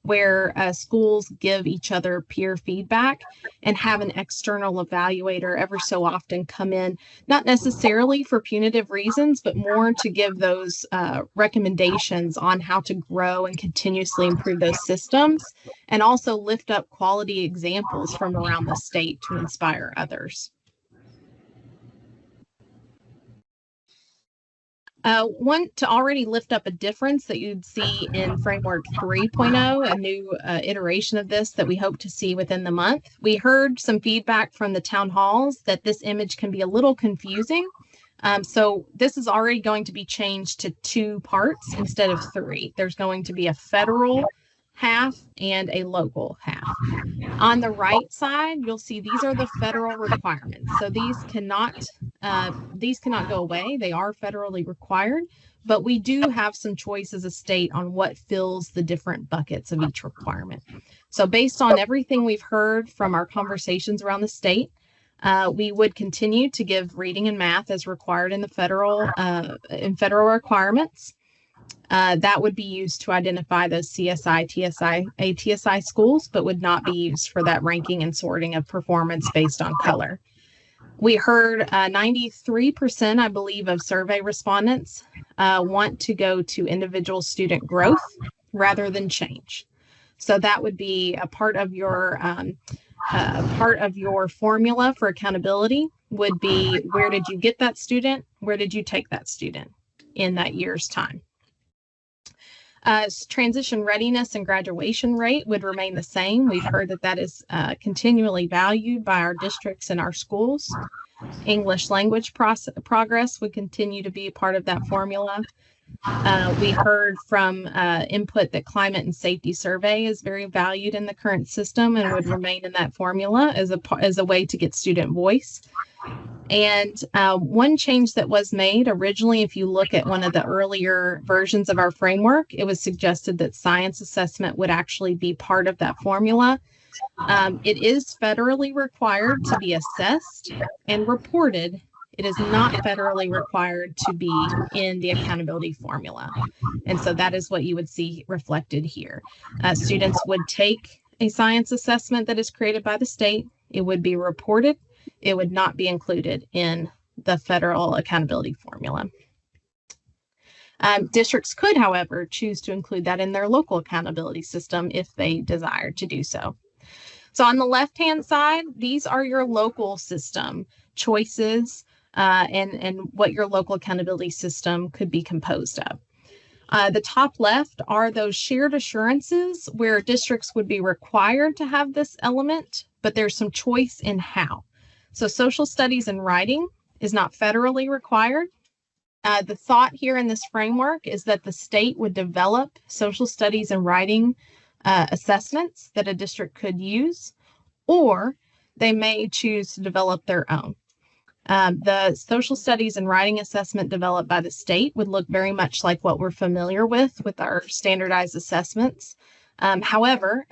[SPEAKER 7] where schools give each other peer feedback and have an external evaluator ever so often come in, not necessarily for punitive reasons, but more to give those recommendations on how to grow and continuously improve those systems, and also lift up quality examples from around the state to inspire others. Want to already lift up a difference that you'd see in Framework 3.0, a new iteration of this that we hope to see within the month. We heard some feedback from the town halls that this image can be a little confusing. So this is already going to be changed to 2 parts instead of 3. There's going to be a federal half and a local half. On the right side, you'll see these are the federal requirements. So these cannot go away. They are federally required, but we do have some choice as a state on what fills the different buckets of each requirement. So based on everything we've heard from our conversations around the state, we would continue to give reading and math as required in the federal requirements. That would be used to identify those CSI, TSI, ATSI schools, but would not be used for that ranking and sorting of performance based on color. We heard 93%, I believe, of survey respondents want to go to individual student growth rather than change. So that would be a part of your formula for accountability would be, where did you get that student? Where did you take that student in that year's time? Transition readiness and graduation rate would remain the same. We've heard that that is continually valued by our districts and our schools. English language progress would continue to be a part of that formula. We heard from input that climate and safety survey is very valued in the current system and would remain in that formula as a way to get student voice. And one change that was made originally, if you look at one of the earlier versions of our framework, it was suggested that science assessment would actually be part of that formula. It is federally required to be assessed and reported. It is not federally required to be in the accountability formula. And so that is what you would see reflected here. Students would take a science assessment that is created by the state. It would be reported. It would not be included in the federal accountability formula. Districts could, however, choose to include that in their local accountability system if they desired to do so. So on the left-hand side, these are your local system choices and what your local accountability system could be composed of. The top left are those shared assurances where districts would be required to have this element, but there's some choice in how. So social studies and writing is not federally required. The thought here in this framework is that the state would develop social studies and writing assessments that a district could use, or they may choose to develop their own. The social studies and writing assessment developed by the state would look very much like what we're familiar with our standardized assessments. However,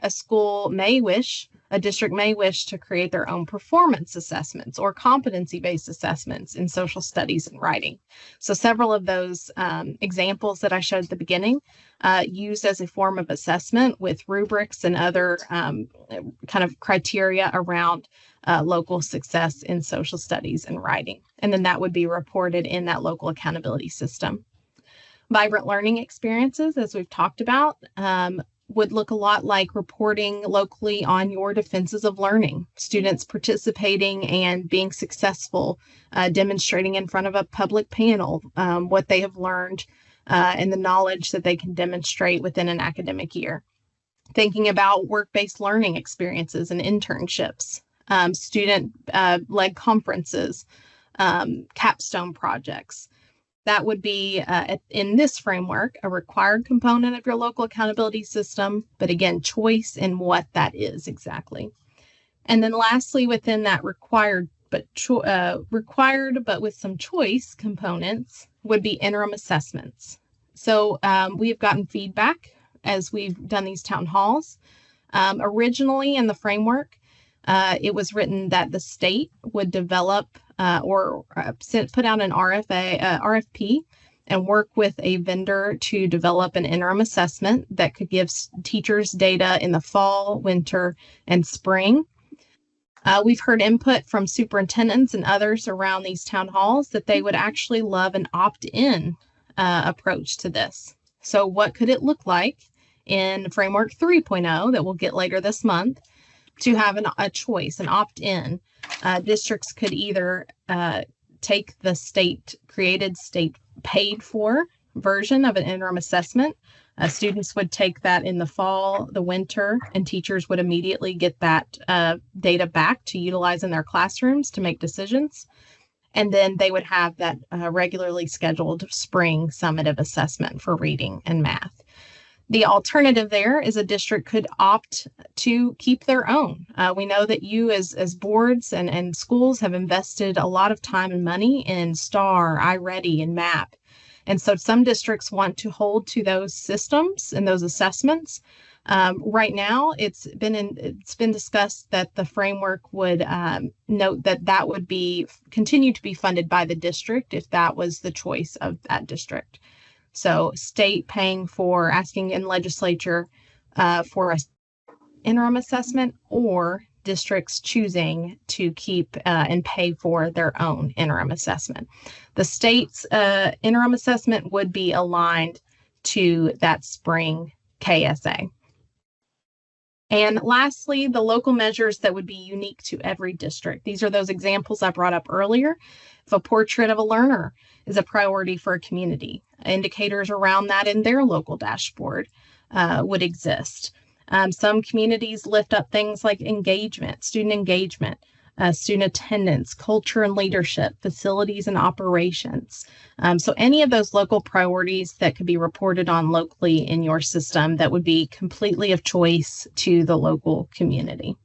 [SPEAKER 7] a district may wish to create their own performance assessments or competency-based assessments in social studies and writing. So several of those examples that I showed at the beginning used as a form of assessment with rubrics and other kind of criteria around local success in social studies and writing. And then that would be reported in that local accountability system. Vibrant learning experiences, as we've talked about, would look a lot like reporting locally on your defenses of learning, students participating and being successful, demonstrating in front of a public panel what they have learned and the knowledge that they can demonstrate within an academic year. Thinking about work-based learning experiences and internships, student-led conferences, capstone projects. That would be, in this framework, a required component of your local accountability system, but again, choice in what that is exactly. And then lastly, within that required but with some choice components would be interim assessments. So we've gotten feedback as we've done these town halls. Originally in the framework, it was written that the state would develop put out an RFP and work with a vendor to develop an interim assessment that could give teachers data in the fall, winter, and spring. We've heard input from superintendents and others around these town halls that they would actually love an opt-in approach to this. So what could it look like in Framework 3.0 that we'll get later this month to have a choice, an opt-in? Districts could either take the state-created, state-paid-for version of an interim assessment. Students would take that in the fall, the winter, and teachers would immediately get that data back to utilize in their classrooms to make decisions. And then they would have that regularly scheduled spring summative assessment for reading and math. The alternative there is a district could opt to keep their own. We know that you as boards and schools have invested a lot of time and money in STAR, iReady, and MAP. And so some districts want to hold to those systems and those assessments. Right now, it's been discussed that the framework would note that would continue to be funded by the district if that was the choice of that district. So state paying for, asking in legislature for an interim assessment, or districts choosing to keep and pay for their own interim assessment. The state's interim assessment would be aligned to that spring KSA. And lastly, the local measures that would be unique to every district. These are those examples I brought up earlier. If a portrait of a learner is a priority for a community, indicators around that in their local dashboard would exist. Some communities lift up things like engagement, student attendance, culture and leadership, facilities and operations. So any of those local priorities that could be reported on locally in your system that would be completely of choice to the local community.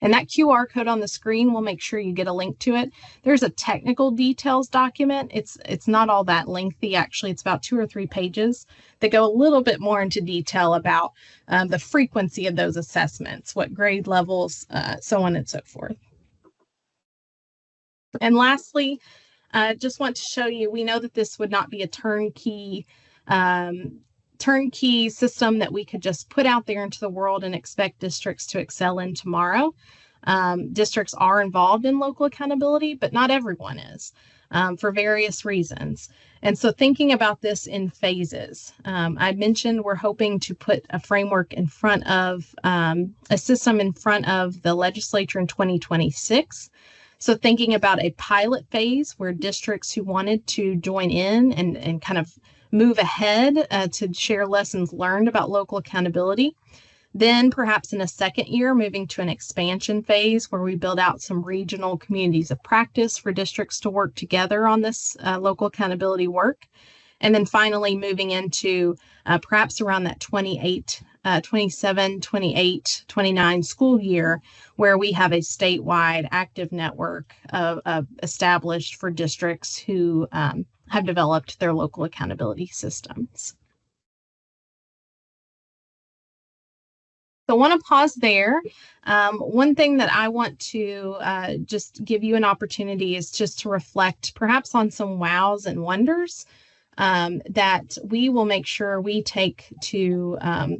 [SPEAKER 7] And that QR code on the screen, we'll make sure you get a link to it. There's a technical details document. It's not all that lengthy. Actually, it's about 2 or 3 pages that go a little bit more into detail about the frequency of those assessments, what grade levels, so on and so forth. And lastly, just want to show you, we know that this would not be a turnkey system that we could just put out there into the world and expect districts to excel in tomorrow. Districts are involved in local accountability, but not everyone is for various reasons. And so thinking about this in phases, I mentioned we're hoping to put a framework in front of a system in front of the legislature in 2026. So thinking about a pilot phase where districts who wanted to join in and kind of move ahead to share lessons learned about local accountability. Then perhaps in a second year, moving to an expansion phase where we build out some regional communities of practice for districts to work together on this local accountability work. And then finally moving into perhaps around that 27, 28, 29 school year where we have a statewide active network established for districts who have developed their local accountability systems. So I want to pause there. One thing that I want to just give you an opportunity is just to reflect perhaps on some wows and wonders that we will make sure we take to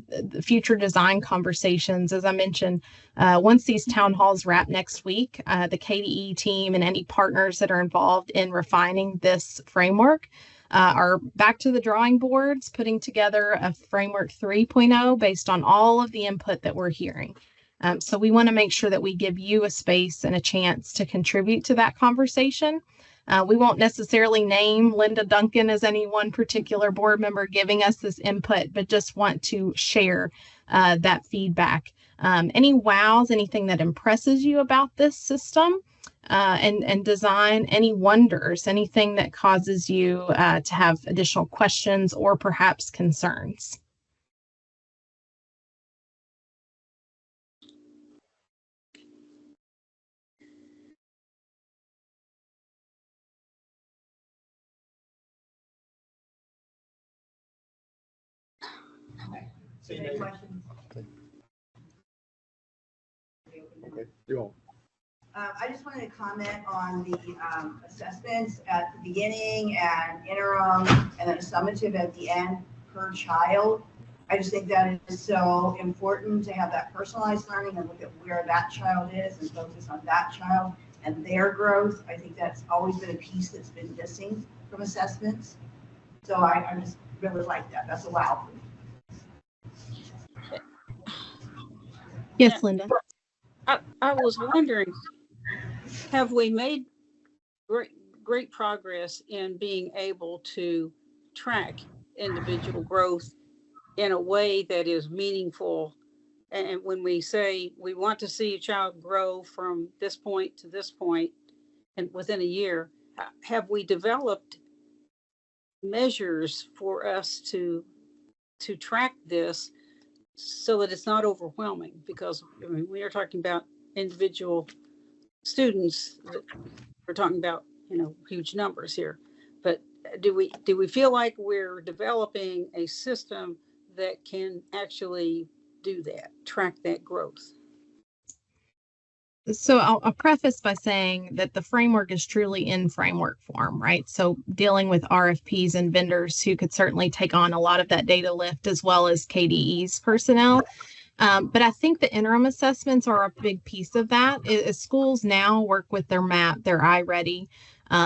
[SPEAKER 7] the future design conversations. As I mentioned, once these town halls wrap next week, the KDE team and any partners that are involved in refining this framework are back to the drawing boards, putting together a framework 3.0 based on all of the input that we're hearing. So we want to make sure that we give you a space and a chance to contribute to that conversation. We won't necessarily name Linda Duncan as any one particular board member giving us this input, but just want to share that feedback. Any wows, anything that impresses you about this system and design, any wonders, anything that causes you to have additional questions or perhaps concerns.
[SPEAKER 8] Any questions?
[SPEAKER 1] Okay, you all.
[SPEAKER 8] I just wanted to comment on the assessments at the beginning and interim and then a summative at the end per child. I just think that is so important to have that personalized learning and look at where that child is and focus on that child and their growth. I think that's always been a piece that's been missing from assessments. So I just really like that. That's a wow for me.
[SPEAKER 7] Yes, Linda.
[SPEAKER 3] I was wondering, have we made great progress in being able to track individual growth in a way that is meaningful? And when we say we want to see a child grow from this point to this point and within a year, have we developed measures for us to track this so that it's not overwhelming? Because I mean, we are talking about individual students, we're talking about, you know, huge numbers here, but do we feel like we're developing a system that can actually do that, track that growth?
[SPEAKER 7] So I'll preface by saying that the framework is truly in framework form, right? So dealing with RFPs and vendors who could certainly take on a lot of that data lift as well as KDE's personnel. But I think the interim assessments are a big piece of that. As schools now work with their MAP, their iReady,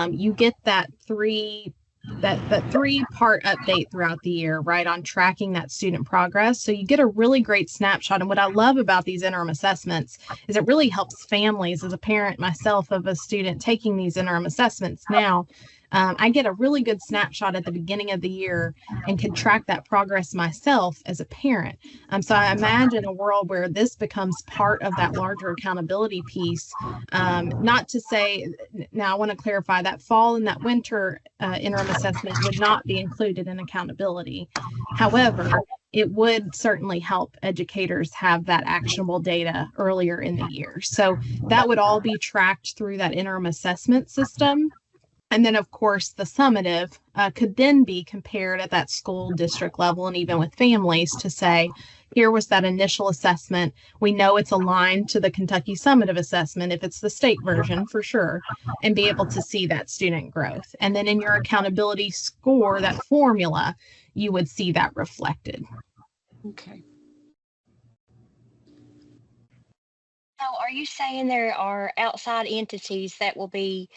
[SPEAKER 7] you get that 3 that 3-part update throughout the year, right, on tracking that student progress. So you get a really great snapshot. And what I love about these interim assessments is it really helps families. As a parent myself of a student taking these interim assessments now, I get a really good snapshot at the beginning of the year and can track that progress myself as a parent. So I imagine a world where this becomes part of that larger accountability piece. Not to say, now I want to clarify that fall and that winter interim assessment would not be included in accountability. However, it would certainly help educators have that actionable data earlier in the year. So that would all be tracked through that interim assessment system. And then, of course, the summative could then be compared at that school district level and even with families to say, here was that initial assessment. We know it's aligned to the Kentucky summative assessment if it's the state version for sure, and be able to see that student growth. And then in your accountability score, that formula, you would see that reflected.
[SPEAKER 3] Okay.
[SPEAKER 11] So are you saying there are outside entities that will be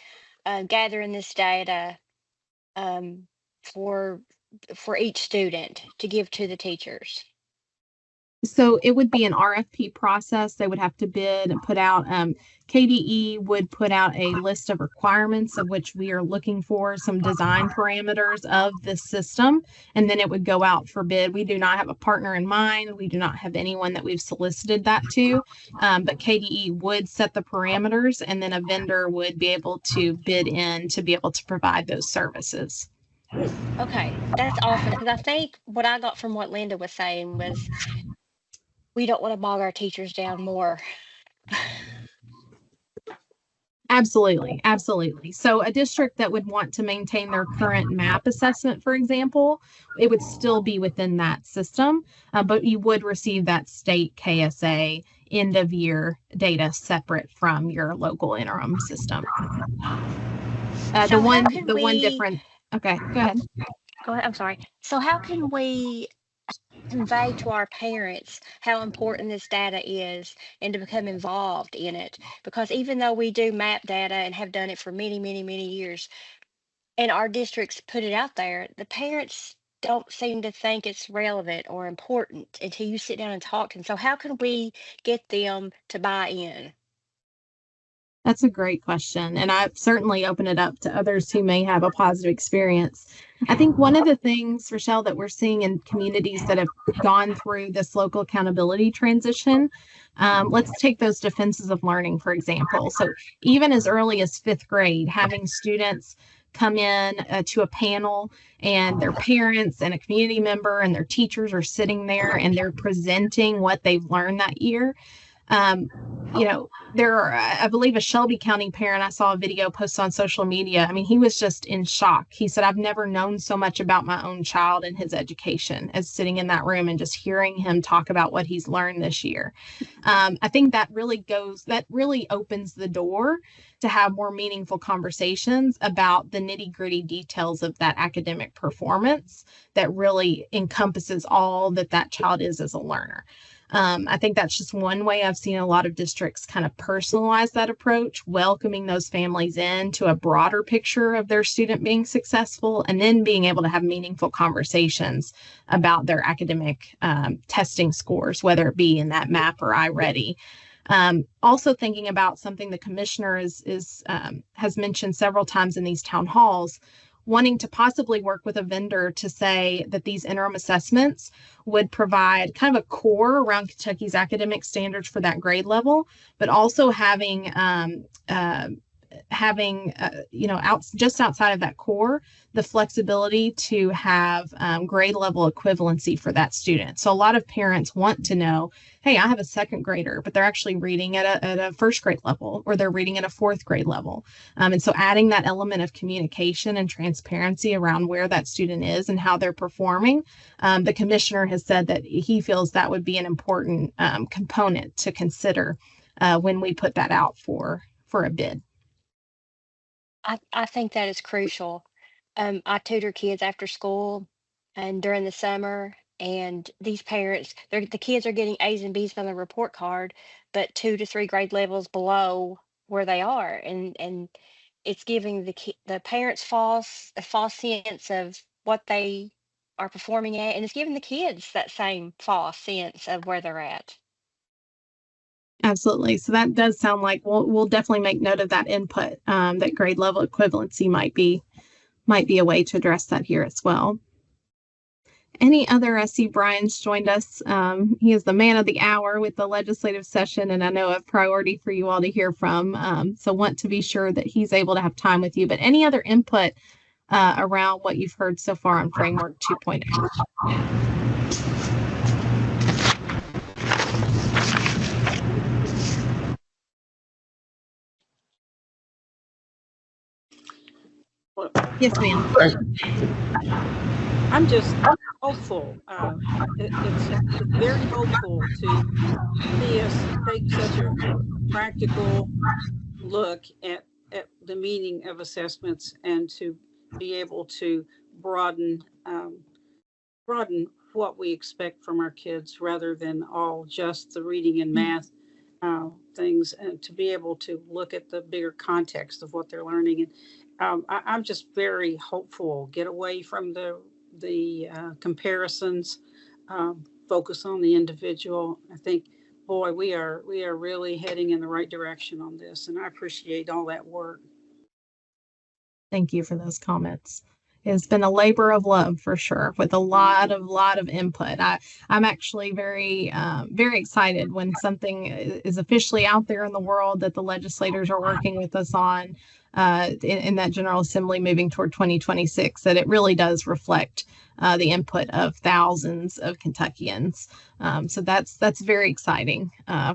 [SPEAKER 11] gathering this data for each student to give to the teachers?
[SPEAKER 7] So it would be an RFP process. They would have to bid and put out, KDE would put out a list of requirements of which we are looking for some design parameters of this system, and then it would go out for bid. We do not have a partner in mind. We do not have anyone that we've solicited that to, but KDE would set the parameters, and then a vendor would be able to bid in to be able to provide those services.
[SPEAKER 11] Okay, that's awesome, because I think what I got from what Linda was saying was we don't want to bog our teachers down more.
[SPEAKER 7] Absolutely, absolutely. So a district that would want to maintain their current MAP assessment, for example, it would still be within that system, but you would receive that state KSA end of year data separate from your local interim system.
[SPEAKER 11] So
[SPEAKER 7] the one different. Okay, go ahead.
[SPEAKER 11] Go ahead. I'm sorry. So how can we convey to our parents how important this data is and to become involved in it? Because even though we do map data and have done it for many, many, many years, and our districts put it out there, the parents don't seem to think it's relevant or important until you sit down and talk to them. So how can we get them to buy in?
[SPEAKER 7] That's a great question. And I've certainly opened it up to others who may have a positive experience. I think one of the things, Rochelle, that we're seeing in communities that have gone through this local accountability transition, let's take those defenses of learning, for example. So even as early as 5th grade, having students come in to a panel and their parents and a community member and their teachers are sitting there and they're presenting what they've learned that year. There are, I believe, a Shelby County parent, I saw a video posted on social media. I mean, he was just in shock. He said, I've never known so much about my own child and his education as sitting in that room and just hearing him talk about what he's learned this year. I think that really opens the door to have more meaningful conversations about the nitty-gritty details of that academic performance that really encompasses all that child is as a learner. I think that's just one way I've seen a lot of districts kind of personalize that approach, welcoming those families into a broader picture of their student being successful, and then being able to have meaningful conversations about their academic testing scores, whether it be in that MAP or iReady. Also thinking about something the commissioner has mentioned several times in these town halls, wanting to possibly work with a vendor to say that these interim assessments would provide kind of a core around Kentucky's academic standards for that grade level, but also having just outside of that core, the flexibility to have grade level equivalency for that student. So a lot of parents want to know, hey, I have a 2nd grader, but they're actually reading at a 1st grade level, or they're reading at a 4th grade level. And so adding that element of communication and transparency around where that student is and how they're performing, the commissioner has said that he feels that would be an important component to consider when we put that out for a bid.
[SPEAKER 11] I think that is crucial. I tutor kids after school and during the summer, and these parents, the kids are getting A's and B's on the report card, but 2 to 3 grade levels below where they are. And it's giving the parents a false sense of what they are performing at, and it's giving the kids that same false sense of where they're at.
[SPEAKER 7] Absolutely. So that does sound like we'll definitely make note of that input, that grade level equivalency might be a way to address that here as well. Any other, I see Brian's joined us. He is the man of the hour with the legislative session, and I know a priority for you all to hear from. So want to be sure that he's able to have time with you. But any other input around what you've heard so far on Framework 2.0? Yes, ma'am.
[SPEAKER 3] I'm just hopeful. It's very hopeful to see us take such a practical look at the meaning of assessments and to be able to broaden what we expect from our kids rather than all just the reading and math things, and to be able to look at the bigger context of what they're learning. And I'm just very hopeful. Get away from the comparisons, focus on the individual. I think, boy, we are really heading in the right direction on this, and I appreciate all that work.
[SPEAKER 7] Thank you for those comments. It's been a labor of love for sure, with a lot of input. I'm actually very excited when something is officially out there in the world that the legislators are working with us on in that General Assembly moving toward 2026, that it really does reflect the input of thousands of Kentuckians. So that's very exciting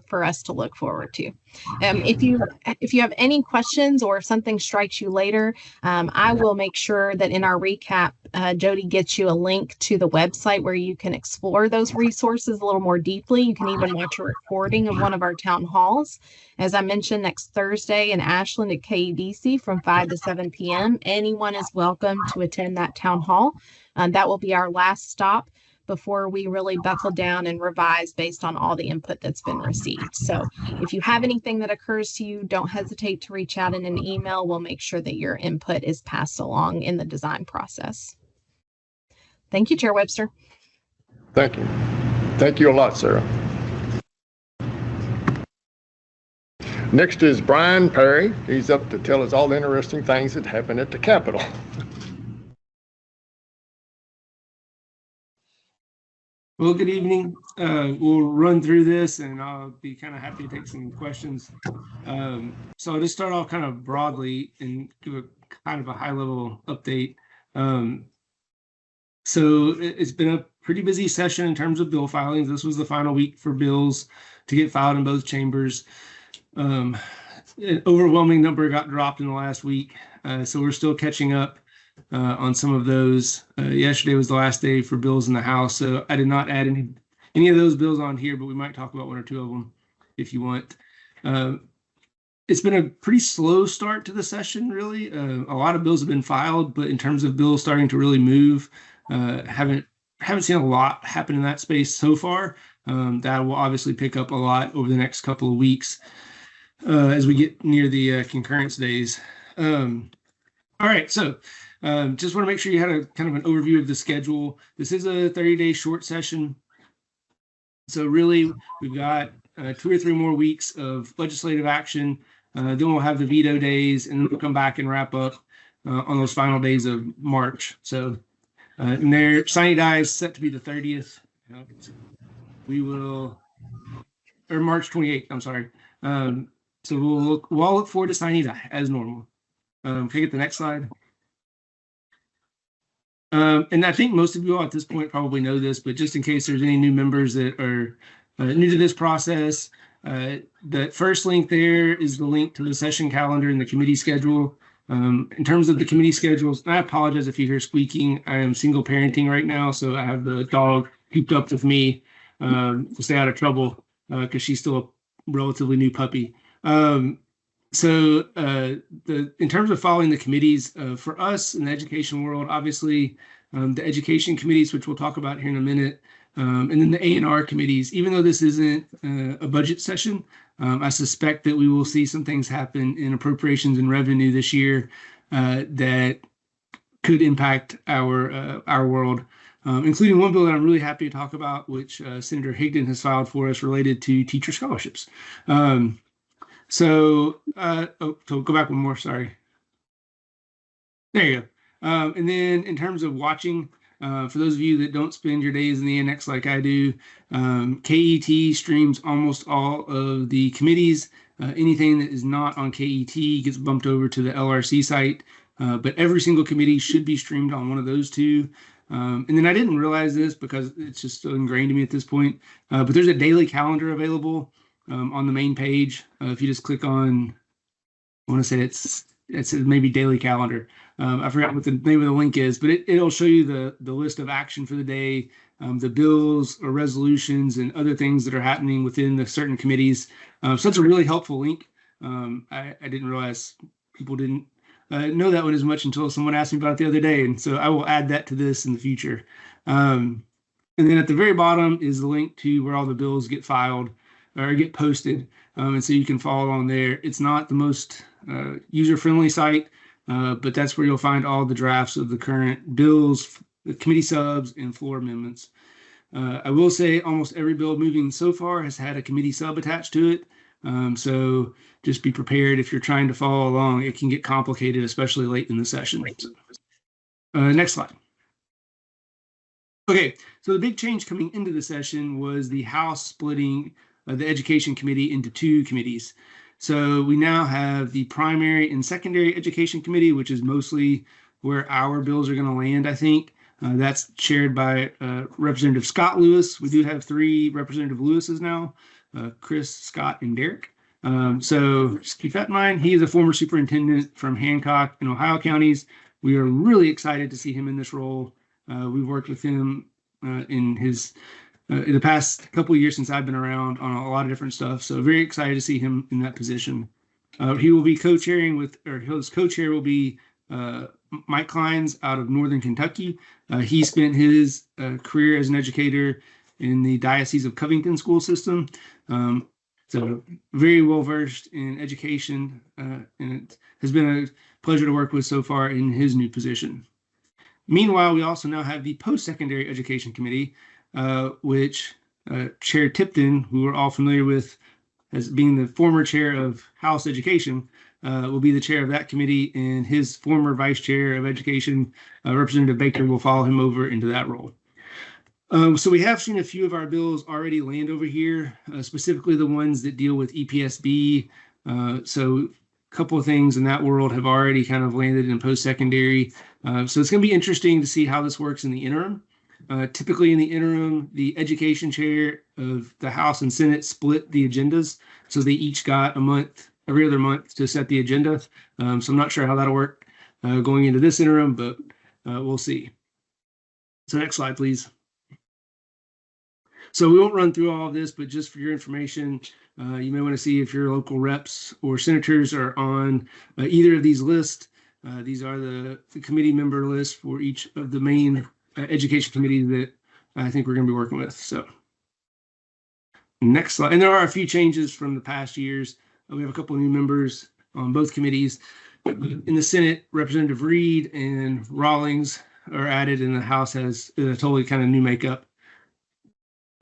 [SPEAKER 7] for us to look forward to. If you have any questions or if something strikes you later, I will make sure that in our recap, Jody gets you a link to the website where you can explore those resources a little more deeply. You can even watch a recording of one of our town halls. As I mentioned, next Thursday in Ashland at KEDC from 5 to 7 p.m. Anyone is welcome to attend that town hall. That will be our last stop before we really buckle down and revise based on all the input that's been received. So if you have anything that occurs to you, don't hesitate to reach out in an email. We'll make sure that your input is passed along in the design process. Thank you, Chair Webster.
[SPEAKER 1] Thank you. Thank you a lot, Sarah. Next is Brian Perry. He's up to tell us all the interesting things that happened at the Capitol.
[SPEAKER 12] Well, good evening. We'll run through this and I'll be kind of happy to take some questions. So I'll just start off kind of broadly and give a kind of a high level update. So it's been a pretty busy session in terms of bill filings. This was the final week for bills to get filed in both chambers. An overwhelming number got dropped in the last week. So we're still catching up on some of those. Yesterday was the last day for bills in the House, so I did not add any of those bills on here, but we might talk about one or two of them if you want. It's been a pretty slow start to the session, really. A lot of bills have been filed, but in terms of bills starting to really move, haven't seen a lot happen in that space so far. That will obviously pick up a lot over the next couple of weeks as we get near the concurrence days. All right, so just want to make sure you had a kind of an overview of the schedule. This is a 30-day short session. So really, we've got 2 or 3 more weeks of legislative action. Then we'll have the veto days, and then we'll come back and wrap up on those final days of March. So and their sine die is set to be the 30th. We will, or March 28th, I'm sorry. So we'll all look forward to sine die as normal. Can I get the next slide? And I think most of you all at this point probably know this, but just in case there's any new members that are new to this process, the first link there is the link to the session calendar and the committee schedule. In terms of the committee schedules, I apologize if you hear squeaking. I am single parenting right now, so I have the dog cooped up with me to stay out of trouble because she's still a relatively new puppy. So in terms of following the committees, for us in the education world, obviously the education committees, which we'll talk about here in a minute, and then the A&R committees, even though this isn't a budget session, I suspect that we will see some things happen in appropriations and revenue this year that could impact our world, including one bill that I'm really happy to talk about, which Senator Higdon has filed for us related to teacher scholarships. So go back one more, sorry. There you go. And then in terms of watching, for those of you that don't spend your days in the annex like I do, KET streams almost all of the committees. Anything that is not on KET gets bumped over to the LRC site, but every single committee should be streamed on one of those two. And then I didn't realize this because it's just so ingrained to me at this point, but there's a daily calendar available on the main page. If you just click on, I want to say it's maybe daily calendar. I forgot what the name of the link is, but it'll show you the list of action for the day, the bills or resolutions and other things that are happening within the certain committees. So it's a really helpful link. I didn't realize people didn't know that one as much until someone asked me about it the other day. And so I will add that to this in the future. And then at the very bottom is the link to where all the bills get filed or get posted. And so you can follow along there. It's not the most user-friendly site, but that's where you'll find all the drafts of the current bills, the committee subs, and floor amendments. I will say almost every bill moving so far has had a committee sub attached to it. So just be prepared if you're trying to follow along. It can get complicated, especially late in the session. Next slide. Okay, so the big change coming into the session was the House splitting the Education Committee into two committees. So we now have the Primary and Secondary Education Committee, which is mostly where our bills are going to land, I think. That's chaired by Representative Scott Lewis. We do have 3 Representative Lewises now, Chris, Scott, and Derek. So just keep that in mind. He is a former superintendent from Hancock and Ohio counties. We are really excited to see him in this role. We've worked with him in the past couple of years since I've been around on a lot of different stuff. So very excited to see him in that position. He will be co-chairing his co-chair will be Mike Kleins out of Northern Kentucky. He spent his career as an educator in the Diocese of Covington school system. So very well versed in education, and it has been a pleasure to work with so far in his new position. Meanwhile, we also now have the Post-Secondary Education Committee, which Chair Tipton, who we're all familiar with as being the former chair of House Education, will be the chair of that committee, and his former vice chair of Education, Representative Baker, will follow him over into that role. So we have seen a few of our bills already land over here, specifically the ones that deal with EPSB. So a couple of things in that world have already kind of landed in post-secondary. So it's going to be interesting to see how this works in the interim. Typically in the interim, the education chair of the House and Senate split the agendas. So they each got a month, every other month, to set the agenda. So I'm not sure how that'll work going into this interim, but we'll see. So next slide, please. So we won't run through all of this, but just for your information, you may want to see if your local reps or senators are on either of these lists. These are the committee member lists for each of the main education committees that I think we're going to be working with. So next slide. And there are a few changes from the past years. We have a couple of new members on both committees. In the Senate, Representative Reed and Rawlings are added, and the House has a totally kind of new makeup.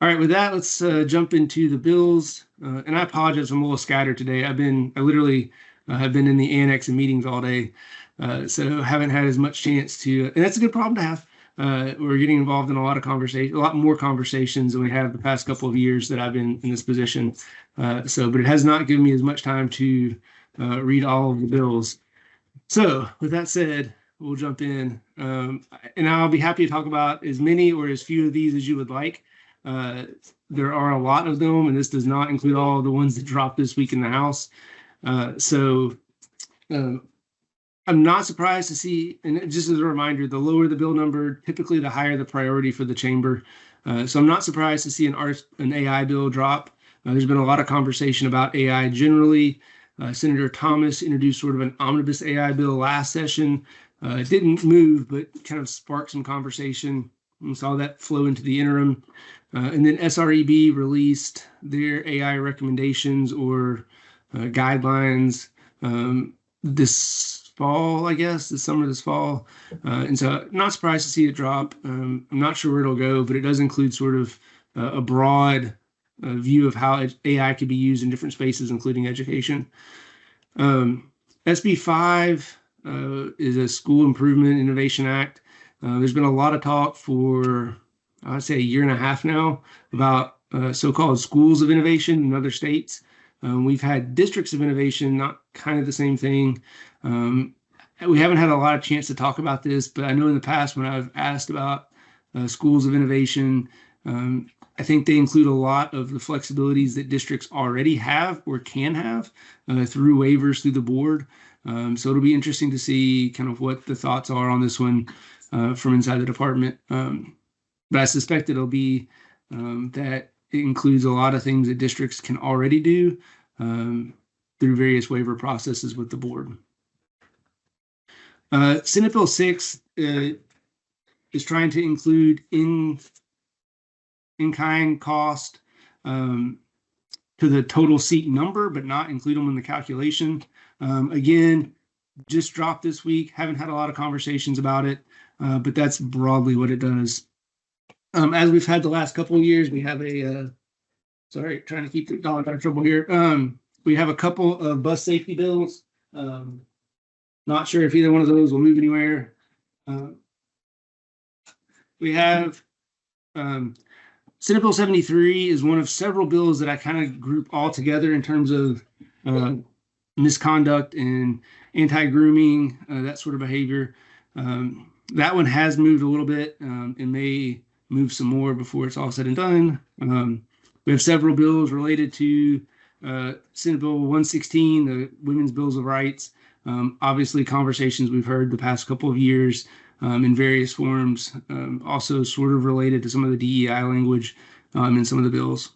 [SPEAKER 12] All right, with that, let's jump into the bills. And I apologize, I'm a little scattered today. I literally have been in the annex and meetings all day, so haven't had as much chance to, and that's a good problem to have. We're getting involved in a lot of conversation, a lot more conversations than we have the past couple of years that I've been in this position. But it has not given me as much time to read all of the bills. So with that said, we'll jump in, and I'll be happy to talk about as many or as few of these as you would like. There are a lot of them, and this does not include all of the ones that dropped this week in the House. I'm not surprised to see, and just as a reminder, the lower the bill number, typically the higher the priority for the chamber. So I'm not surprised to see an AI bill drop. There's been a lot of conversation about AI generally. Senator Thomas introduced sort of an omnibus AI bill last session. It didn't move, but kind of sparked some conversation. We saw that flow into the interim. And then SREB released their AI recommendations or guidelines this fall, I guess, this summer, this fall. And so not surprised to see it drop. I'm not sure where it'll go, but it does include sort of a broad view of how AI could be used in different spaces, including education. SB 5 is a School Improvement Innovation Act. There's been a lot of talk for, I'd say, a year and a half now about so-called schools of innovation in other states. We've had districts of innovation, not kind of the same thing. We haven't had a lot of chance to talk about this, but I know in the past when I've asked about schools of innovation, I think they include a lot of the flexibilities that districts already have or can have through waivers through the board. So it'll be interesting to see kind of what the thoughts are on this one from inside the department. But I suspect it'll be that it includes a lot of things that districts can already do through various waiver processes with the board. Senate Bill 6 is trying to include in-kind cost to the total seat number, but not include them in the calculation. Again, just dropped this week. Haven't had a lot of conversations about it, but that's broadly what it does. As we've had the last couple of years, we have a, sorry, trying to keep the dog out of trouble here. We have a couple of bus safety bills. Not sure if either one of those will move anywhere. We have Senate Bill 73 is one of several bills that I kind of group all together in terms of misconduct and anti-grooming, that sort of behavior. That one has moved a little bit and may move some more before it's all said and done. We have several bills related to Senate Bill 116, the Women's Bills of Rights. Obviously, conversations we've heard the past couple of years in various forms, also sort of related to some of the DEI language in some of the bills.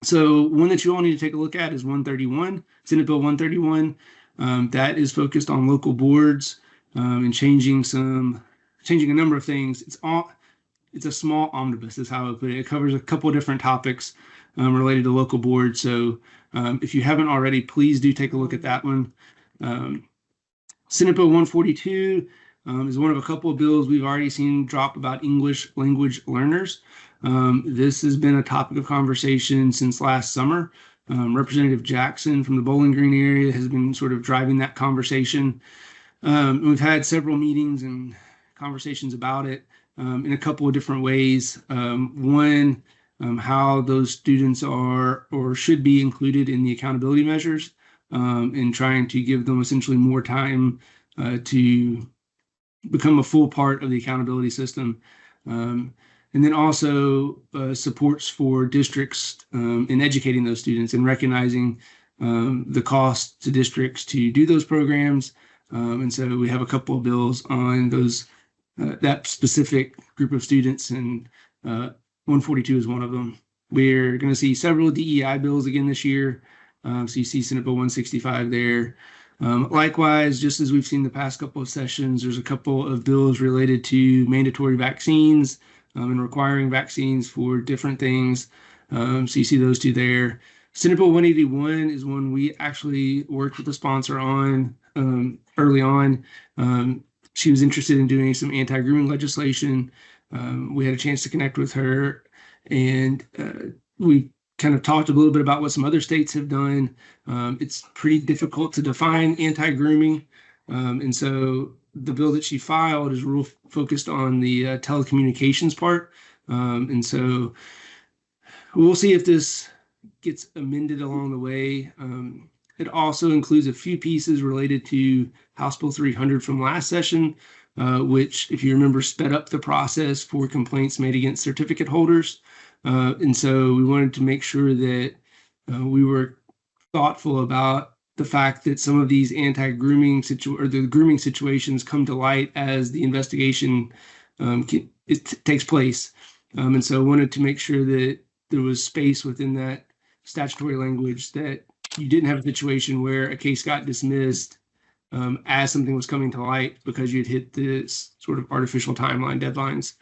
[SPEAKER 12] So one that you all need to take a look at is 131, Senate Bill 131. That is focused on local boards and changing a number of things. It's a small omnibus is how I put it. It covers a couple of different topics related to local boards. So if you haven't already, please do take a look at that one. Senate Bill 142 is one of a couple of bills we've already seen drop about English language learners. This has been a topic of conversation since last summer. Representative Jackson from the Bowling Green area has been sort of driving that conversation. We've had several meetings and conversations about it in a couple of different ways. One, how those students are or should be included in the accountability measures and trying to give them essentially more time to become a full part of the accountability system. And then also supports for districts in educating those students and recognizing the cost to districts to do those programs. And so we have a couple of bills on those that specific group of students, and 142 is one of them. We're going to see several DEI bills again this year. So you see Senate Bill 165 there. Likewise, just as we've seen the past couple of sessions, there's a couple of bills related to mandatory vaccines and requiring vaccines for different things. So you see those two there. Senate Bill 181 is one we actually worked with the sponsor on early on. She was interested in doing some anti-grooming legislation. We had a chance to connect with her, and we kind of talked a little bit about what some other states have done. It's pretty difficult to define anti-grooming. And so the bill that she filed is real focused on the telecommunications part. And so we'll see if this gets amended along the way. It also includes a few pieces related to House Bill 300 from last session, which, if you remember, sped up the process for complaints made against certificate holders. And so we wanted to make sure that we were thoughtful about the fact that some of these anti-grooming the grooming situations come to light as the investigation takes place. And so I wanted to make sure that there was space within that statutory language that you didn't have a situation where a case got dismissed as something was coming to light because you'd hit this sort of artificial timeline deadlines.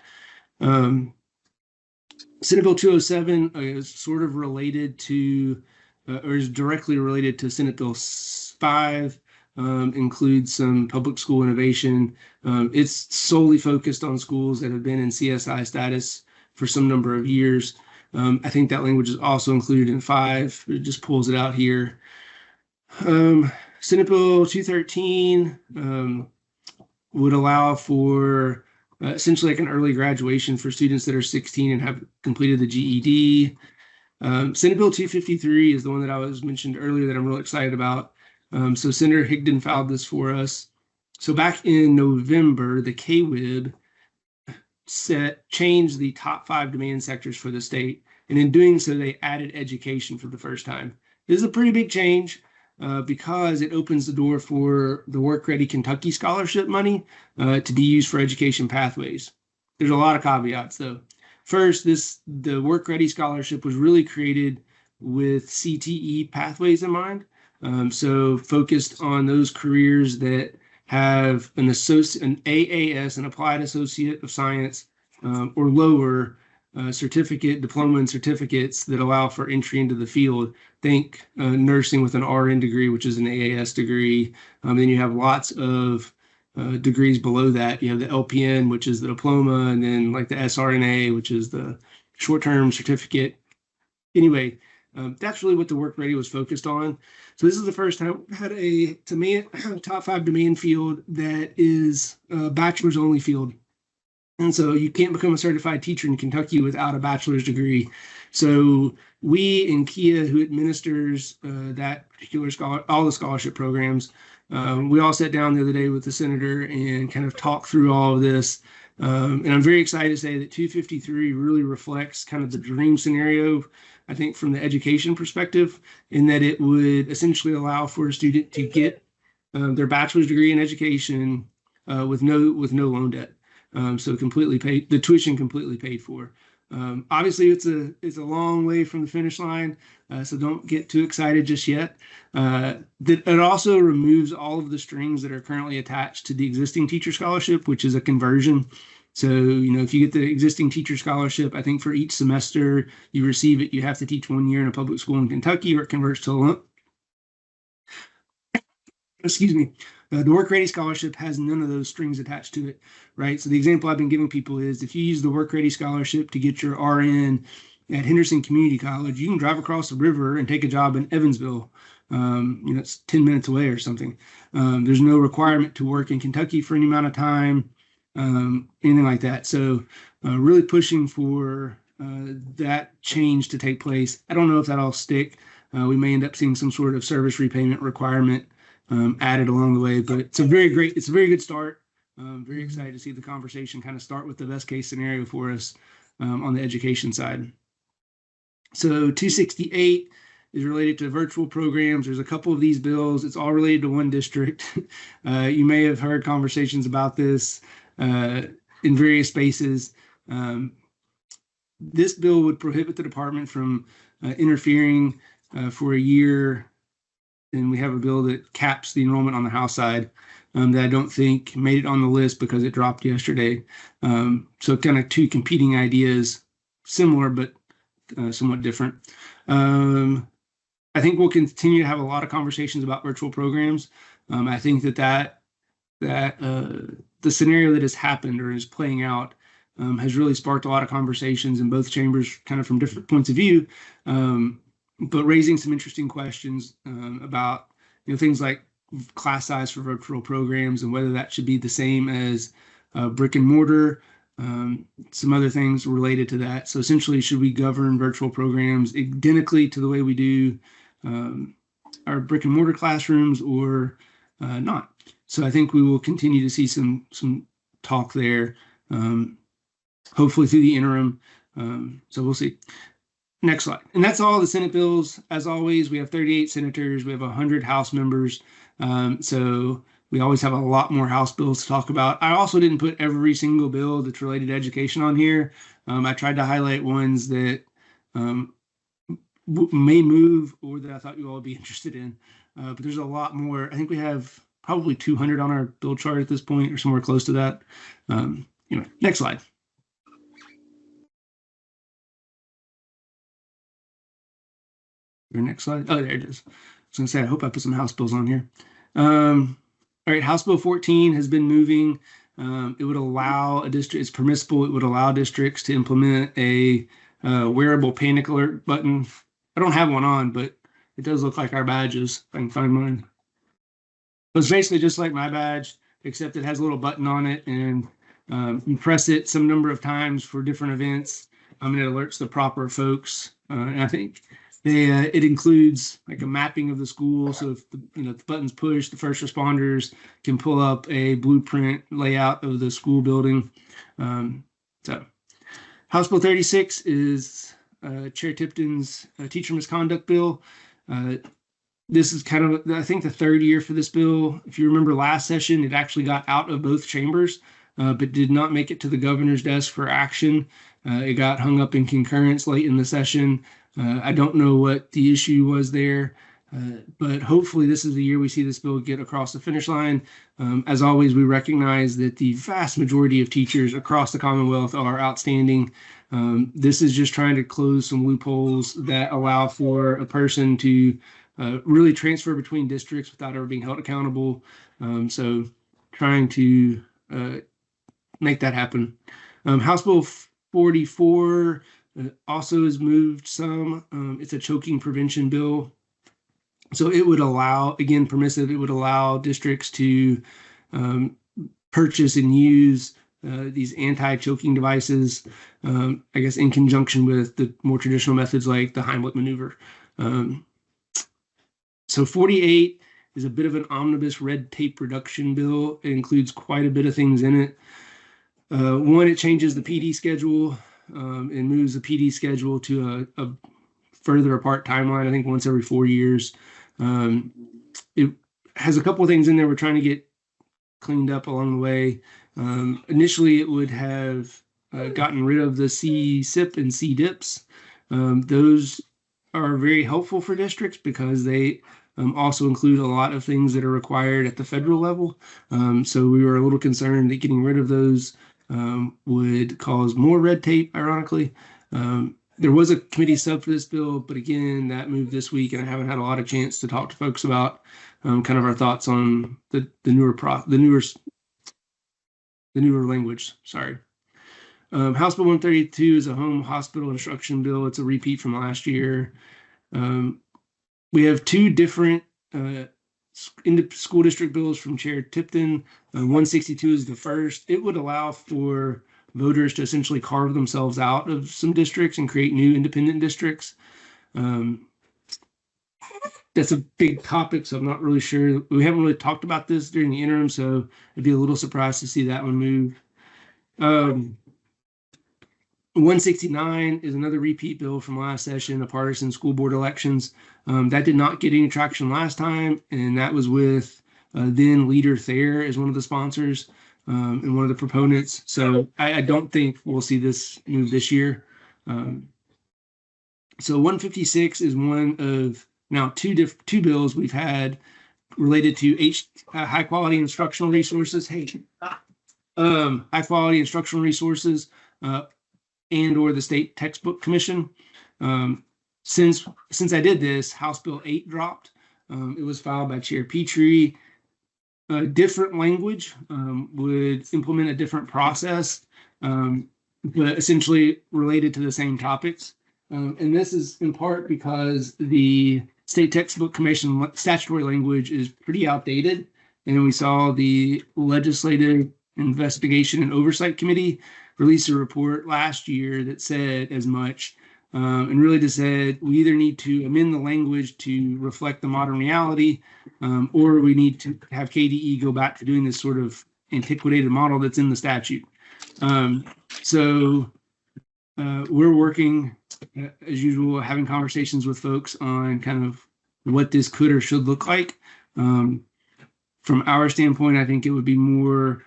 [SPEAKER 12] Senate Bill 207 is sort of related to, or is directly related to Senate Bill 5, includes some public school innovation. It's solely focused on schools that have been in CSI status for some number of years. I think that language is also included in 5. It just pulls it out here. Senate Bill 213 would allow for essentially like an early graduation for students that are 16 and have completed the GED. Senate Bill 253 is the one that I was mentioned earlier that I'm really excited about. So Senator Higdon filed this for us. So back in November, the KWIB changed the top 5 demand sectors for the state. And in doing so, they added education for the first time. This is a pretty big change because it opens the door for the Work Ready Kentucky scholarship money to be used for education pathways. There's a lot of caveats though. First, the Work Ready scholarship was really created with CTE pathways in mind. So focused on those careers that have an AAS, an Applied Associate of Science, or lower certificate, diploma and certificates that allow for entry into the field. Think nursing with an RN degree, which is an AAS degree. Then you have lots of degrees below that. You have the LPN, which is the diploma, and then like the SRNA, which is the short-term certificate. Anyway, that's really what the Work Ready was focused on. So this is the first time we had a top 5 demand field that is a bachelor's only field. And so you can't become a certified teacher in Kentucky without a bachelor's degree. So we in KIA, who administers that particular all the scholarship programs, we all sat down the other day with the senator and kind of talked through all of this. And I'm very excited to say that 253 really reflects kind of the dream scenario, I think, from the education perspective, in that it would essentially allow for a student to get their bachelor's degree in education with no loan debt. So completely paid, the tuition completely paid for. Obviously, it's a long way from the finish line, so don't get too excited just yet. It also removes all of the strings that are currently attached to the existing teacher scholarship, which is a conversion. So, if you get the existing teacher scholarship, I think for each semester you receive it, you have to teach 1 year in a public school in Kentucky, or it converts to a lump. Excuse me. The Work Ready scholarship has none of those strings attached to it, right? So the example I've been giving people is if you use the Work Ready scholarship to get your RN at Henderson Community College, you can drive across the river and take a job in Evansville. It's 10 minutes away or something. There's no requirement to work in Kentucky for any amount of time, anything like that. So really pushing for that change to take place. I don't know if that'll stick. We may end up seeing some sort of service repayment requirement added along the way, but it's a very good start. Very excited to see the conversation kind of start with the best case scenario for us on the education side. So 268 is related to virtual programs. There's a couple of these bills. It's all related to one district. You may have heard conversations about this in various spaces. This bill would prohibit the department from interfering for a year. And we have a bill that caps the enrollment on the House side that I don't think made it on the list because it dropped yesterday. So kind of two competing ideas, similar but somewhat different. I think we'll continue to have a lot of conversations about virtual programs. I think that the scenario that has happened or is playing out has really sparked a lot of conversations in both chambers, kind of from different points of view. But raising some interesting questions about things like class size for virtual programs and whether that should be the same as brick and mortar, some other things related to that. So essentially, should we govern virtual programs identically to the way we do our brick and mortar classrooms or not? So I think we will continue to see some talk there, hopefully through the interim. So we'll see. Next slide. And that's all the Senate bills. As always, we have 38 senators. We have 100 House members. So we always have a lot more House bills to talk about. I also didn't put every single bill that's related to education on here. I tried to highlight ones that may move or that I thought you all would be interested in. But there's a lot more. I think we have probably 200 on our bill chart at this point, or somewhere close to that. Anyway, next slide. Your next slide. Oh, there it is. I was going to say, I hope I put some House bills on here. All right, House Bill 14 has been moving. It would allow a district, it's permissible, it would allow districts to implement a wearable panic alert button. I don't have one on, but it does look like our badges, if I can find mine. It's basically just like my badge, except it has a little button on it, and you press it some number of times for different events, and it alerts the proper folks. And I think it includes like a mapping of the school. So if the button's pushed, the first responders can pull up a blueprint layout of the school building. So House Bill 36 is Chair Tipton's teacher misconduct bill. This is kind of, I think, the third year for this bill. If you remember last session, it actually got out of both chambers, but did not make it to the governor's desk for action. It got hung up in concurrence late in the session. I don't know what the issue was there, but hopefully this is the year we see this bill get across the finish line. As always, we recognize that the vast majority of teachers across the Commonwealth are outstanding. This is just trying to close some loopholes that allow for a person to really transfer between districts without ever being held accountable. So trying to make that happen. House Bill 44 also has moved some. It's a choking prevention bill. So it would allow, again, permissive, it would allow districts to purchase and use these anti-choking devices, I guess, in conjunction with the more traditional methods like the Heimlich maneuver. So 48 is a bit of an omnibus red tape reduction bill. It includes quite a bit of things in it. One, it changes the PD schedule and moves the PD schedule to a further apart timeline, I think once every 4 years. It has a couple of things in there we're trying to get cleaned up along the way. Initially, it would have gotten rid of the C-SIP and C-DIPs. Those are very helpful for districts because they also include a lot of things that are required at the federal level. So we were a little concerned that getting rid of those would cause more red tape, ironically. There was a committee sub for this bill, but again, that moved this week, and I haven't had a lot of chance to talk to folks about kind of our thoughts on the newer language. Sorry. House Bill 132 is a home hospital instruction bill. It's a repeat from last year. We have two different school district bills from Chair Tipton. 162 is the first. It would allow for voters to essentially carve themselves out of some districts and create new independent districts. That's a big topic, so I'm not really sure. We haven't really talked about this during the interim, so I'd be a little surprised to see that one move. 169 is another repeat bill from last session, the partisan school board elections. That did not get any traction last time, and that was with then Leader Thayer as one of the sponsors and one of the proponents. So I don't think we'll see this move this year. So 156 is one of now two bills we've had related to high quality instructional resources. High quality instructional resources and or the State Textbook Commission. Since I did this, House Bill 8 dropped. It was filed by Chair Petrie. Different language would implement a different process, but essentially related to the same topics. And this is in part because the State Textbook Commission statutory language is pretty outdated. And we saw the Legislative Investigation and Oversight Committee release a report last year that said as much, and really just said we either need to amend the language to reflect the modern reality, or we need to have KDE go back to doing this sort of antiquated model that's in the statute. So we're working, as usual, having conversations with folks on kind of what this could or should look like. From our standpoint, I think it would be more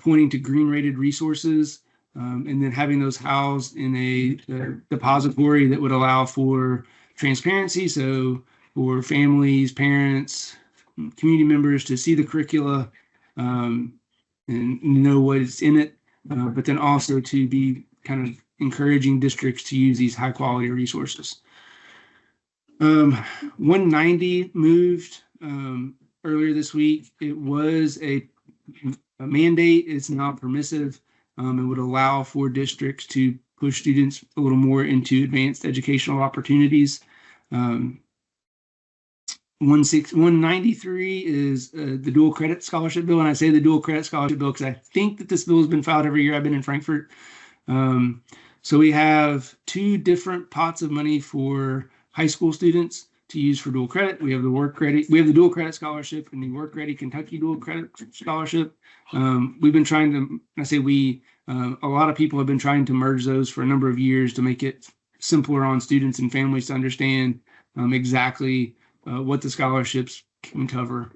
[SPEAKER 12] pointing to green rated resources, and then having those housed in a depository that would allow for transparency. So for families, parents, community members to see the curricula and know what is in it, but then also to be kind of encouraging districts to use these high quality resources. 190 moved earlier this week. It was a mandate. It's now permissive. It would allow for districts to push students a little more into advanced educational opportunities. 193 is the dual credit scholarship bill. And I say the dual credit scholarship bill because I think that this bill has been filed every year I've been in Frankfurt. So we have two different pots of money for high school students to use for dual credit. We have the work ready, we have the dual credit scholarship and the work ready Kentucky dual credit scholarship. We've been trying to, I say we, a lot of people have been trying to merge those for a number of years to make it simpler on students and families to understand exactly what the scholarships can cover.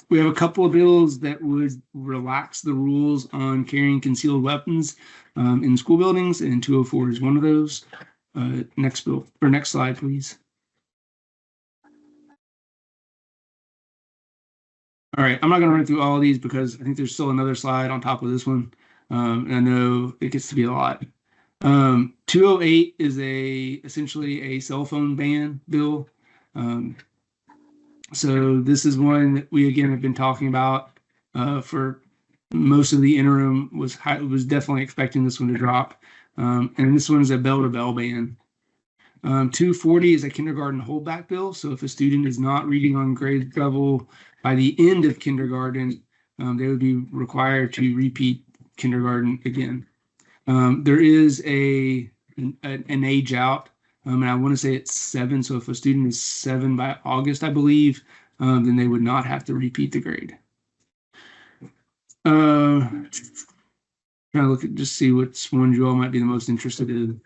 [SPEAKER 12] We have a couple of bills that would relax the rules on carrying concealed weapons in school buildings, and 204 is one of those. Next bill, or next slide, please. All right, I'm not going to run through all of these because I think there's still another slide on top of this one, and I know it gets to be a lot. 208 is essentially a cell phone ban bill. So this is one that we again have been talking about for most of the interim. Was definitely expecting this one to drop, and this one is a bell-to-bell ban. 240 is a kindergarten holdback bill. So if a student is not reading on grade level by the end of kindergarten, they would be required to repeat kindergarten again. There is an age out, and I want to say it's 7. So if a student is 7 by August, I believe, then they would not have to repeat the grade. Trying to look at just see which one you all might be the most interested in.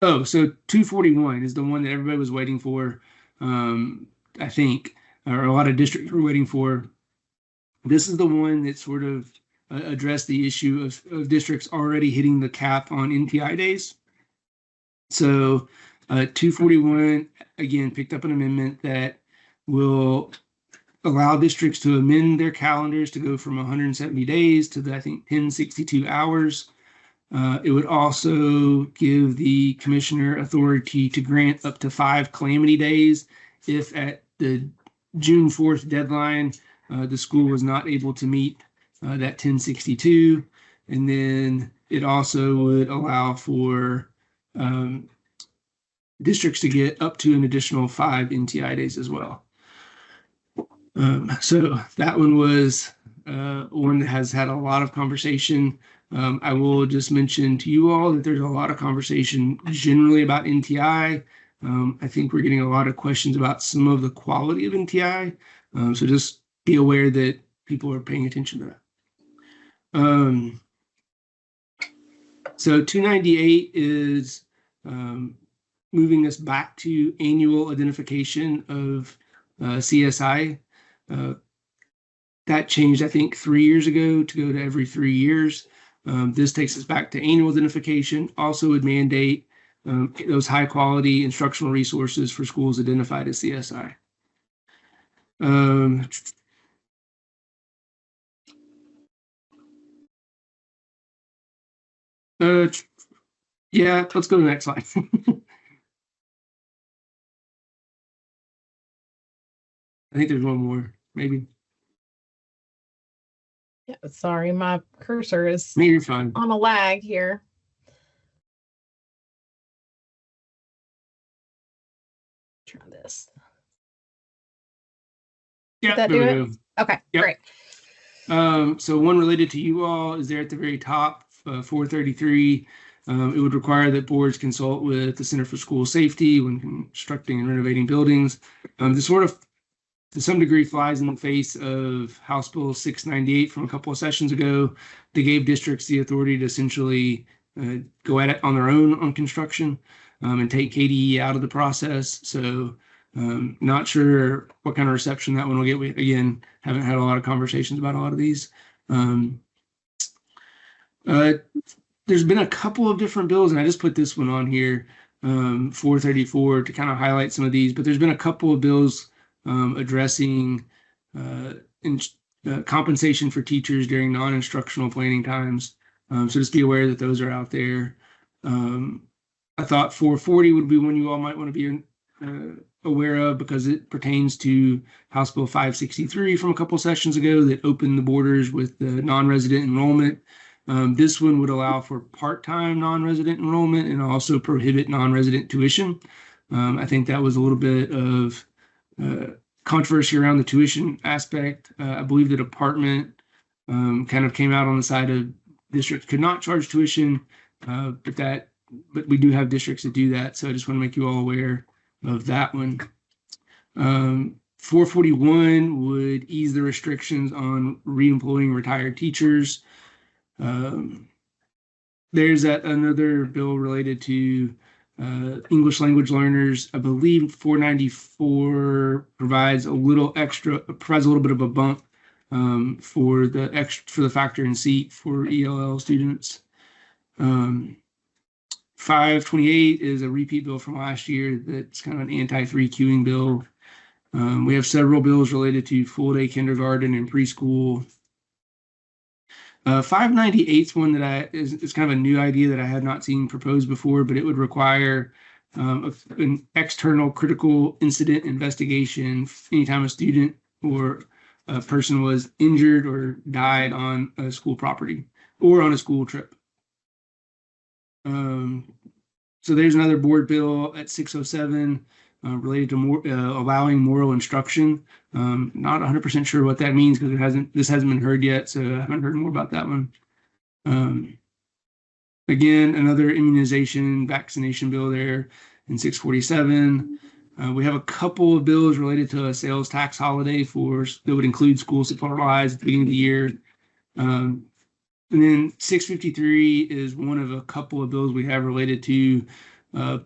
[SPEAKER 12] So 241 is the one that everybody was waiting for, I think, or a lot of districts were waiting for. This is the one that sort of addressed the issue of districts already hitting the cap on NTI days. So 241, again, picked up an amendment that will allow districts to amend their calendars to go from 170 days to, I think, 1062 hours. It would also give the commissioner authority to grant up to 5 calamity days if at the June 4th deadline, the school was not able to meet that 1062. And then it also would allow for districts to get up to an additional 5 NTI days as well. So that one was one that has had a lot of conversation. I will just mention to you all that there's a lot of conversation generally about NTI. I think we're getting a lot of questions about some of the quality of NTI. So just be aware that people are paying attention to that. So 298 is moving us back to annual identification of CSI. That changed, I think, 3 years ago to go to every 3 years. This takes us back to annual identification. Also would mandate those high quality instructional resources for schools identified as CSI. Yeah, let's go to the next slide. I think there's one more, maybe.
[SPEAKER 7] Yeah, sorry, my cursor is
[SPEAKER 12] Maybe you're fine.
[SPEAKER 7] on a lag here. Try this.
[SPEAKER 12] Yeah,
[SPEAKER 7] Did that
[SPEAKER 12] there
[SPEAKER 7] do
[SPEAKER 12] we
[SPEAKER 7] it?
[SPEAKER 12] go.
[SPEAKER 7] Okay,
[SPEAKER 12] Yep.
[SPEAKER 7] great.
[SPEAKER 12] So one related to you all is there at the very top, 433. It would require that boards consult with the Center for School Safety when constructing and renovating buildings. This sort of, to some degree, flies in the face of House Bill 698 from a couple of sessions ago. They gave districts the authority to essentially go at it on their own on construction and take KDE out of the process. So not sure what kind of reception that one will get. We, again, haven't had a lot of conversations about a lot of these. There's been a couple of different bills, and I just put this one on here. 434 to kind of highlight some of these, but there's been a couple of bills addressing compensation for teachers during non-instructional planning times. So just be aware that those are out there. I thought 440 would be one you all might want to be aware of because it pertains to House Bill 563 from a couple sessions ago that opened the borders with the non-resident enrollment. This one would allow for part-time non-resident enrollment and also prohibit non-resident tuition. I think that was a little bit of controversy around the tuition aspect. I believe the department kind of came out on the side of districts could not charge tuition, but we do have districts that do that. So I just want to make you all aware of that one. 441 would ease the restrictions on reemploying retired teachers. There's another bill related to English language learners. I believe 494 provides a little bit of a bump for the factor in seat for ELL students. 528 is a repeat bill from last year. That's kind of an anti-3 queuing bill. We have several bills related to full day kindergarten and preschool. 598 is one that is kind of a new idea that I had not seen proposed before, but it would require an external critical incident investigation anytime a student or a person was injured or died on a school property or on a school trip. So there's another board bill at 607 related to allowing moral instruction. Not 100% sure what that means because this hasn't been heard yet, so I haven't heard more about that one. Again, another immunization vaccination bill there in 647. We have a couple of bills related to a sales tax holiday that would include school supplies at the beginning of the year. And then 653 is one of a couple of bills we have related to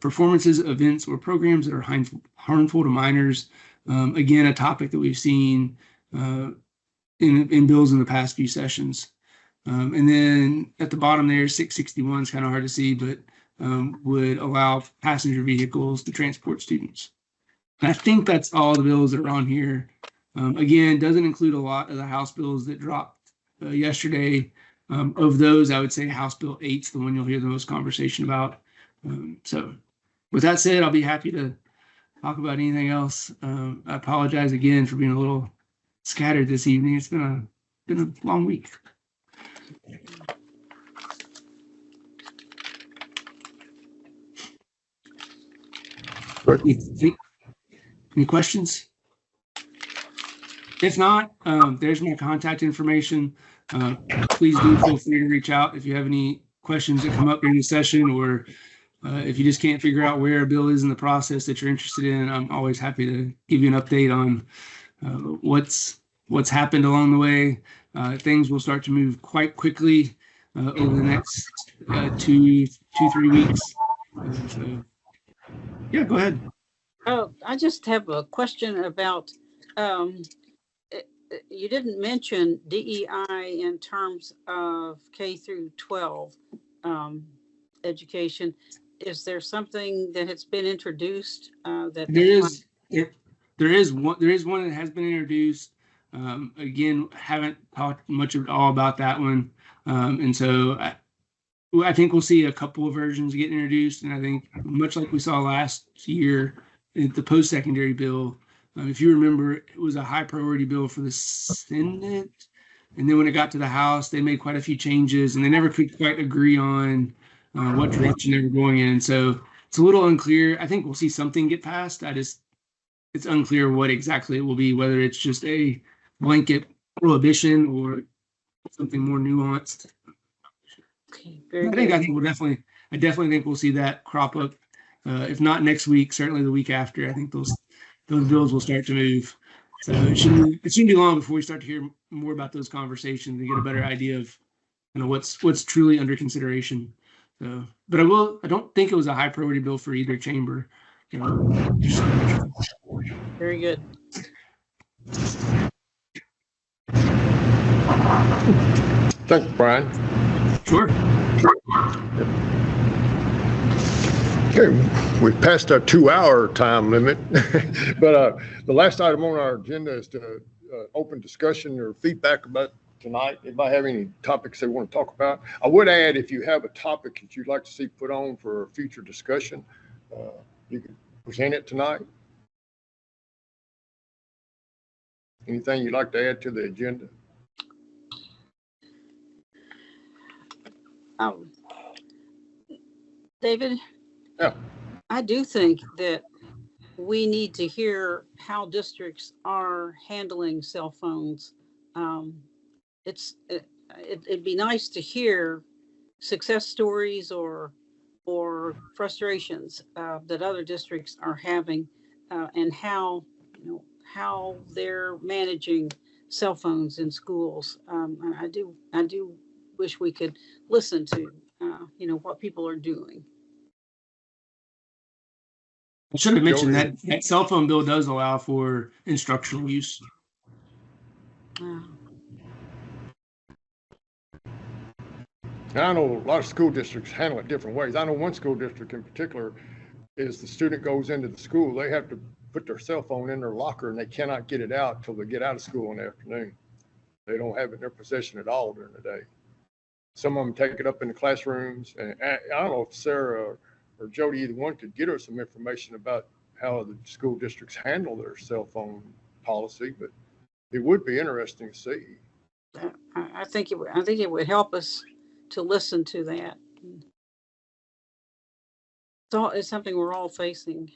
[SPEAKER 12] performances, events, or programs that are harmful to minors. Again, a topic that we've seen in bills in the past few sessions. And then at the bottom there, 661 is kind of hard to see, but would allow passenger vehicles to transport students. And I think that's all the bills that are on here. Again, doesn't include a lot of the House bills that dropped yesterday. Of those, I would say House Bill 8 is the one you'll hear the most conversation about. So with that said, I'll be happy to talk about anything else. I apologize again for being a little scattered this evening. It's been a long week. Any questions? If not, there's my contact information. Please do feel free to reach out if you have any questions that come up during the session, or if you just can't figure out where a bill is in the process that you're interested in. I'm always happy to give you an update on what's happened along the way. Things will start to move quite quickly over the next 2-3 weeks. So, yeah, go ahead.
[SPEAKER 3] I just have a question about, you didn't mention DEI in terms of K through 12 education. Is there something that has been introduced that
[SPEAKER 12] there is one that has been introduced. Again, haven't talked much at all about that one, and so I think we'll see a couple of versions get introduced. And I think much like we saw last year in the post-secondary bill, if you remember, it was a high priority bill for the Senate, and then when it got to the House, they made quite a few changes, and they never could quite agree on what direction they were going in. So it's a little unclear. I think we'll see something get passed. It's unclear what exactly it will be, whether it's just a blanket prohibition or something more nuanced.
[SPEAKER 3] Okay, very
[SPEAKER 12] I
[SPEAKER 3] good.
[SPEAKER 12] I definitely think we'll see that crop up. If not next week, certainly the week after. I think those bills will start to move. So it shouldn't be long before we start to hear more about those conversations and get a better idea of what's truly under consideration. So, but I don't think it was a high priority bill for either chamber.
[SPEAKER 3] Very good.
[SPEAKER 1] Thanks, Brian.
[SPEAKER 12] Sure.
[SPEAKER 1] Okay, we've passed our 2-hour time limit, but the last item on our agenda is to open discussion or feedback about tonight. Anybody have any topics they want to talk about? I would add, if you have a topic that you'd like to see put on for future discussion, you can present it tonight. Anything you'd like to add to the agenda?
[SPEAKER 3] David?
[SPEAKER 1] Yeah.
[SPEAKER 3] I do think that we need to hear how districts are handling cell phones. It'd be nice to hear success stories or frustrations that other districts are having, and how they're managing cell phones in schools. And I do wish we could listen to what people are doing.
[SPEAKER 12] I should have mentioned that cell phone bill does allow for instructional use.
[SPEAKER 1] And I know a lot of school districts handle it different ways. I know one school district in particular is the student goes into the school, they have to put their cell phone in their locker and they cannot get it out till they get out of school in the afternoon. They don't have it in their possession at all during the day. Some of them take it up in the classrooms. And I don't know if Sarah or Jody, either one, could get her some information about how the school districts handle their cell phone policy, but it would be interesting to see.
[SPEAKER 3] I think it would help us to listen to that. It's something we're all facing.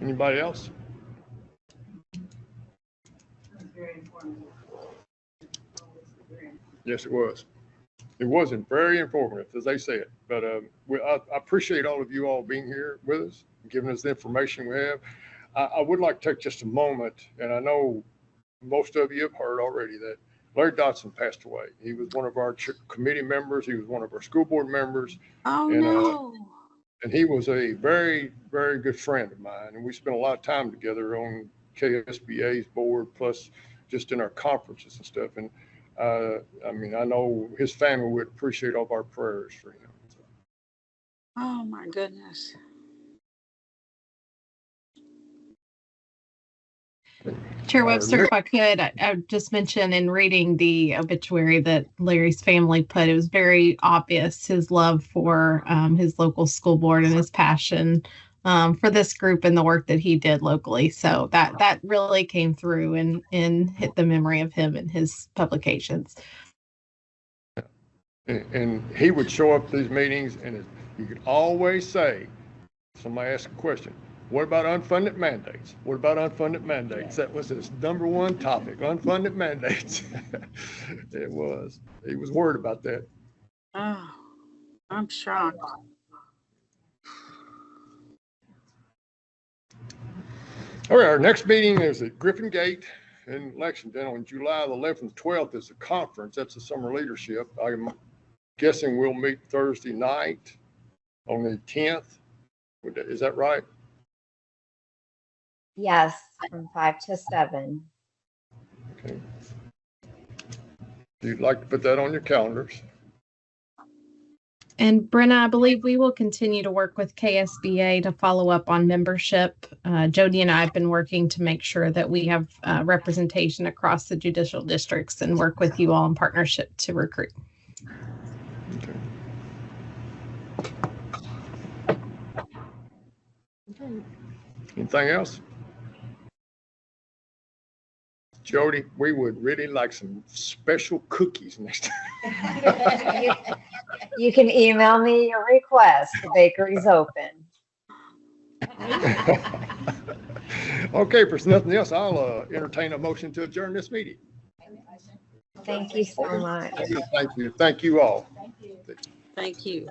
[SPEAKER 1] Anybody else?
[SPEAKER 8] Very informative.
[SPEAKER 1] Yes, it was. It wasn't very informative, as they said, but I appreciate all of you all being here with us, giving us the information we have. I would like to take just a moment, and I know most of you have heard already that Larry Dotson passed away. He was one of our committee members. He was one of our school board members.
[SPEAKER 3] Oh, no.
[SPEAKER 1] And he was a very, very good friend of mine. And we spent a lot of time together on KSBA's board, plus just in our conferences and stuff. And I mean, I know his family would appreciate all of our prayers for him. So.
[SPEAKER 3] Oh, my goodness.
[SPEAKER 7] Chair Webster, if I could, I just mention in reading the obituary that Larry's family put, it was very obvious his love for his local school board and his passion for this group and the work that he did locally. So that really came through and hit the memory of him and his publications.
[SPEAKER 1] And he would show up to these meetings, and you could always say, somebody asked a question, what about unfunded mandates? What about unfunded mandates? That was his number one topic, unfunded mandates. It was. He was worried about that.
[SPEAKER 3] Oh, I'm shocked.
[SPEAKER 1] All right, our next meeting is at Griffin Gate in Lexington on July the 11th and 12th. Is a conference. That's the summer leadership. I'm guessing we'll meet Thursday night on the 10th. Is that right?
[SPEAKER 2] Yes, from 5 to 7.
[SPEAKER 1] Okay. If you'd like to put that on your calendars.
[SPEAKER 7] And Brenna, I believe we will continue to work with KSBA to follow up on membership. Jody and I have been working to make sure that we have representation across the judicial districts and work with you all in partnership to recruit.
[SPEAKER 1] Okay. Anything else? Jody, we would really like some special cookies next time.
[SPEAKER 2] You can email me your request. The bakery's open.
[SPEAKER 1] Okay, if there's nothing else, I'll entertain a motion to adjourn this meeting.
[SPEAKER 2] Thank you so much.
[SPEAKER 1] Thank you. Thank you all.
[SPEAKER 3] Thank you.